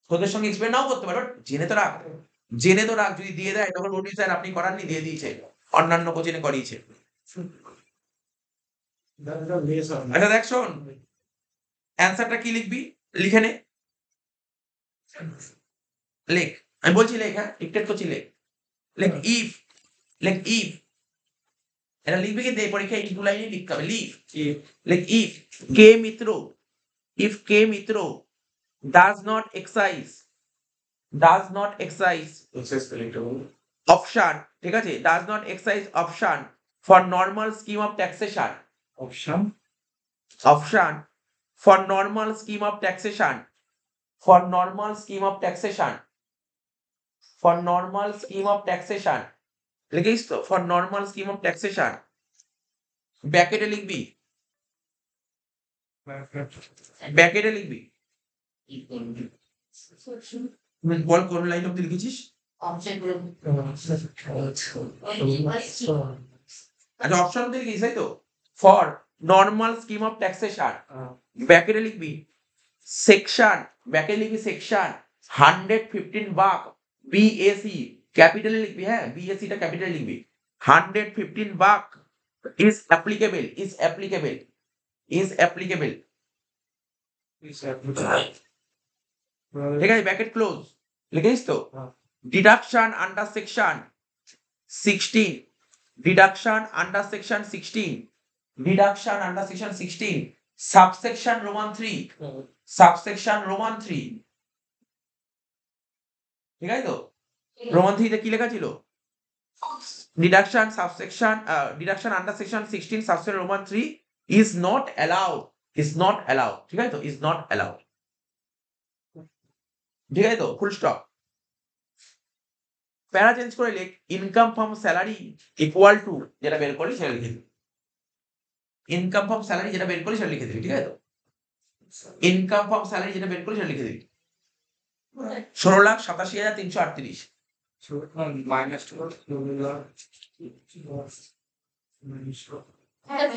A: তোদের সঙ্গে এক্সপেরিমেন্ট নাও করতে পারে। বাট জেনে তো রাখ, জেনে তো রাখ, যদি দিয়ে দেয় তখন নোটিশ স্যার আপনি করাননি, দিয়ে দিয়েছে, অন্যান্য কোচিনে করিয়েছে। আচ্ছা দেখ শোন, অ্যান্সারটা কি লিখবি লিখে নে, লেখ, আমি বলছি লেখ, হ্যাঁ ডিক্টেট করছি, লেখ লেখ ইফ, লেখ ইফ, এটা লিখবি কিন্তু এই পরীক্ষায় এই 2 লাইনে লিখতে হবে। লেখ if K Mitra, if K Mitra does not excise option, ঠিক আছে, does not excise option for normal scheme of taxation, option for normal scheme of taxation for normal scheme of taxation, for normal scheme of taxation, লিখিস তো for normal scheme of taxation, ব্র্যাকেটে লিখবি, ব্র্যাকেটে লিখবি, বল কোন line অব্দি লিখেছিস? আচ্ছা option অব্দি লিখিস তাই তো, for normal scheme of taxation, ব্র্যাকেটে লিখবি সেকশন, ব্র্যাকেটে লিখবি সেকশন 115 বাক BAC, ক্যাপিটালে লিখবি, হ্যাঁ BAC টা ক্যাপিটালে লিখবি, 115 বাক is applicable, is applicable, is applicable, ঠিক আছে, ব্র্যাকেট ক্লোজ, লিখেছিস তো? Deduction under section 16, deduction under section 16, deduction under section 16, subsection Roman 3, subsection Roman 3, ঠিক আছে তো? রোমান 3 তে কি লেখা ছিল? Deduction subsection, deduction under section 16 subsection Roman 3 is not allowed, is not allowed, ঠিক আছে তো? is not allowed, ঠিক আছে তো? Full stop. প্যারা চেঞ্জ করে লিখ income from salary equal to, যেটা বের করি সেটা লিখে দিবি, ইনকাম ফ্রম স্যালারি যেটা বের করি সেটা লিখে দিবি, ঠিক আছে তো? ইনকাম ফ্রম স্যালারি যেটা বের করি সেটা লিখে দিবি 16,87,338,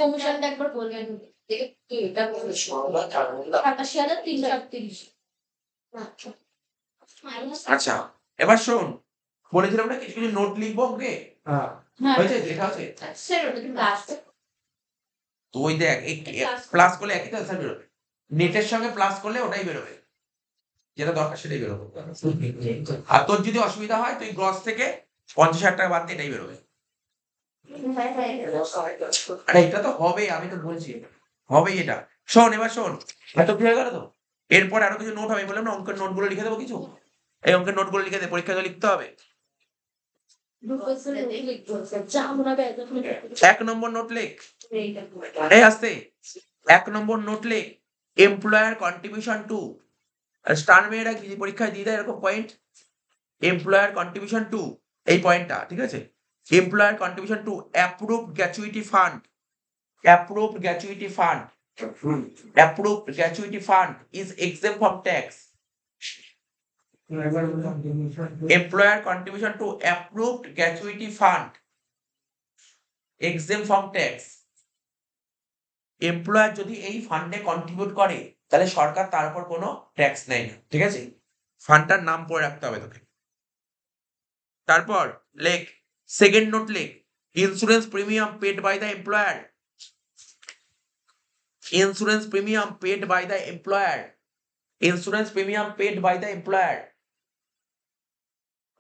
B: কমিশনটা একবার বলবেন, 87,338।
A: আচ্ছা এবার শোন, বলেছিলাম না কিছু কিছু নোট লিখবো ওকে,
B: হ্যাঁ
A: হয়েছে লেখা আছে
B: স্যার ওটা কিন্তু আসবে।
A: তো ওই দেখ প্লাস করলে একই তো অ্যান্সার বেরোবে, নেটের সঙ্গে প্লাস করলে ওটাই বেরোবে, যেটা দরকার সেটাই বেরোবে। আর তোর যদি অসুবিধা হয় তুই গ্রস থেকে 50,000 টাকা বাদ দিয়ে এটাই বেরোবে। আরে এটা তো হবে, আমি তো বলছি হবেই এটা। শোন এবার শোন, এত কি হয়ে গেল তো, এরপর আরো কিছু নোট হবে, বললাম না অঙ্কের নোটগুলো লিখে দেবো কিছু, এই অঙ্কের নোটগুলো লিখে দে, পরীক্ষাতে লিখতে হবে। 1 নম্বর নোট লেখ, এই আসতে 1 নম্বর নোট লেখ, এমপ্লয়ার কন্ট্রিবিউশন টু, স্টার মেয়েরা কি পরীক্ষায় দিয়ে দেয় এরকম পয়েন্ট, এমপ্লয়ার কন্ট্রিবিউশন টু, এই পয়েন্টটা ঠিক আছে, employer contribution to approved gratuity fund, approved gratuity fund, approved gratuity fund is exempt from tax, employer contribution to approved gratuity fund exempt from tax, employer যদি এই ফান্ডে কন্ট্রিবিউট করে তাহলে সরকার তার উপর কোনো ট্যাক্স নেয় না, ঠিক আছে? ফান্ডটার নাম পড়ে রাখতে হবে তোকে। তারপর লেখ সেকেন্ড নোট লেখ, insurance premium paid by the employer, insurance premium paid by the employer, insurance premium paid by the employer,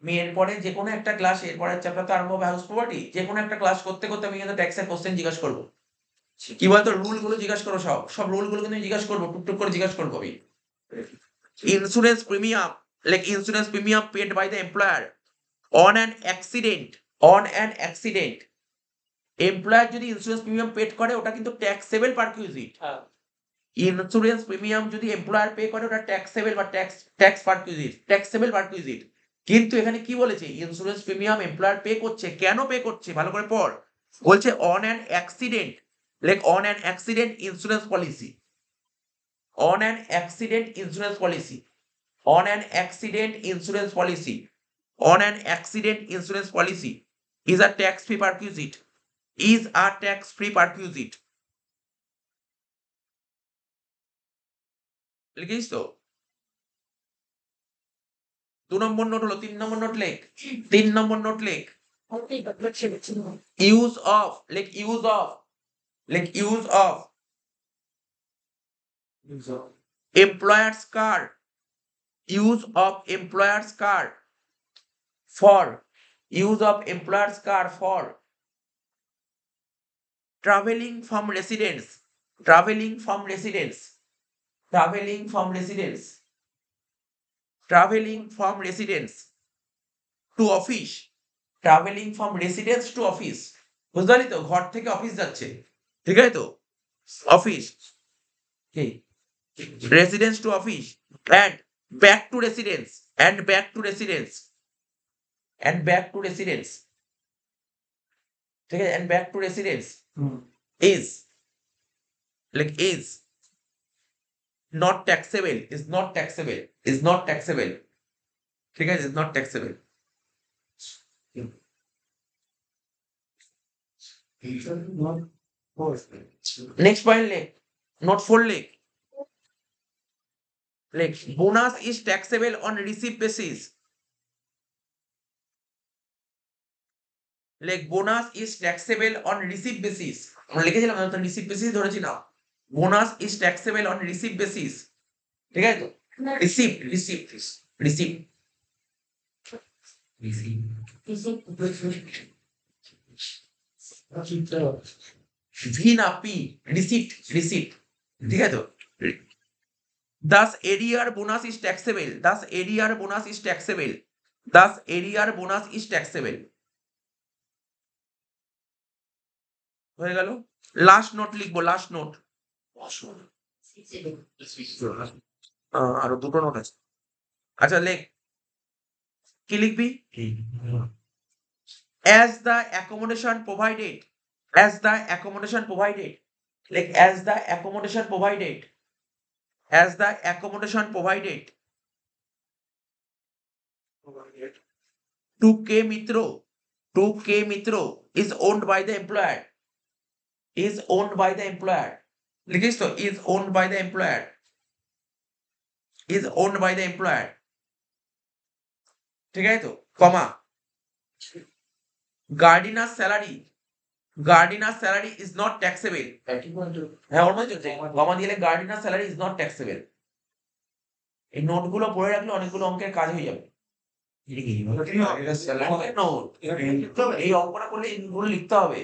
A: আমি এরপরে যে কোনো একটা ক্লাস, এরপরে চ্যাপ্টার তো আরম্ভ হবে হাউস প্রপার্টি, যে কোনো একটা ক্লাস করতে করতে আমি কিন্তু ট্যাক্সের কোশ্চেন জিজ্ঞাসা করবো, কি বলতো রুল গুলো জিজ্ঞাসা করো, সব রুল গুলো কিন্তু জিজ্ঞাসা করবো, টুকটুক করে জিজ্ঞাসা করবো আমি। Insurance premium, like insurance premium paid by the employer on an accident, on an accident, employer যদি ইন্স্যুরেন্স প্রিমিয়াম পেড করে ওটা কিন্তু ট্যাক্সেবল পারকিউজিট, ইন্স্যুরেন্স প্রিমিয়াম যদি এমপ্লয়ার পে করে ওটা ট্যাক্সেবল বা ট্যাক্স পারকিউজিট, ট্যাক্সেবল পারকিউজিট। কিন্তু এখানে কি বলেছে, ইন্স্যুরেন্স প্রিমিয়াম এমপ্লয়ার পে করছে, কেন পে করছে ভালো করে পড়, বলছে on an accident, like on an accident insurance policy, on an accident insurance policy, on an accident insurance policy, on an accident insurance policy is a tax free perquisite, is a tax free perquisite, লিখিস তো? 2 নম্বর note হলো, 3 নম্বর note লেখ, 3 নম্বর note লেখ, use of, লেখ use of, লেখ use of employers card, use of employers card for, use of employers card for traveling from residence, traveling from residence, traveling from residence, traveling from residence to office, traveling from residence to office, বুঝতে পারলি তো, ঘর থেকে office যাচ্ছে, ঠিক আছে তো, office কি residence to office, and back to residence and back to residence and back to residence, ঠিক আছে, and back to residence is like is not taxable, is not taxable, is not taxable, ঠিক আছে, is not taxable.
D: not forced.
A: Next point, like not for like bonus is taxable on receipt basis. Like bonus is taxable on receipt basis. আমরা লিখেছিলাম না, receipt basis ধরেছি না, bonus is taxable on receipt basis, ঠিক আছে তো, receipt V না P, receipt, ঠিক আছে তো। Thus ADR bonus is taxable, thus ADR bonus is taxable, thus ADR bonus is taxable. হয়ে গেল। লাস্ট নোট লিখবো, লাস্ট নোট, আরো দুটো নোট আছে। আচ্ছা লেখ, কি লিখবি? As the accommodation provided, as the accommodation provided, like as the accommodation provided, as the accommodation provided to K Mitro is owned by the employer, is owned by the employer, লিখিস তো, is owned by the employer, is owned by the employer, ঠিক আছে তো, কমা, gardener's salary is not taxable, হ্যাঁ ওর মধ্যে কমা দিলে gardener's salary is not taxable। এই নোটগুলো পড়ে রাখলে অনেকগুলো অঙ্কের কাজ হয়ে যাবে। নোট এই অঙ্কটা করলে এইগুলো লিখতে হবে,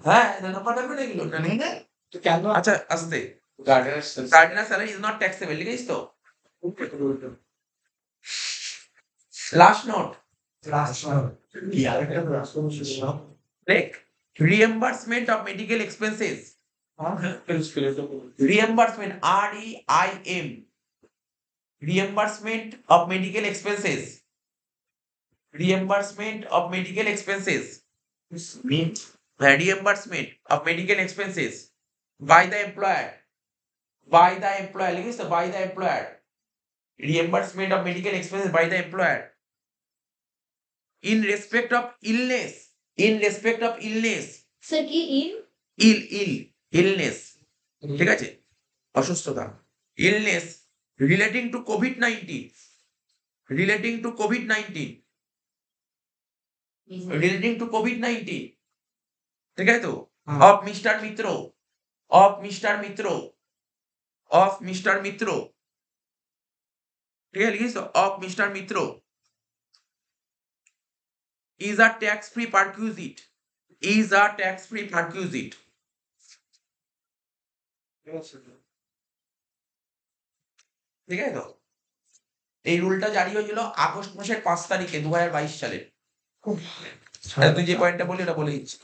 A: হ্যাঁ নাম্বার থাকবে না এগুলো। আচ্ছা আস্তে, gardener's salary is not taxable লিখিস তো। Last note, like reimbursement of medical expenses, reimbursement, REIM, reimbursement of medical expenses, reimbursement of medical expenses, reimbursement of medical expenses by the employer, লিখিস তো, by the employer, reimbursement of medical expenses by the employer in respect of illness,
B: sir কি in
A: illness, ঠিক আছে, অসুস্থতা, illness relating to COVID-19, relating to COVID-19, ঠিক আছে তো, of Mr. Mitro, ঠিক আছে, লিখিস তো, of Mr. Mitro is a tax-free perquisite, ঠিক আছে তো। এই রুলটা জারি হয়েছিল আগস্ট মাসের 5 তারিখে 2022 সালে। তুই যে পয়েন্টটা বলি ওটা বলে দিচ্ছি।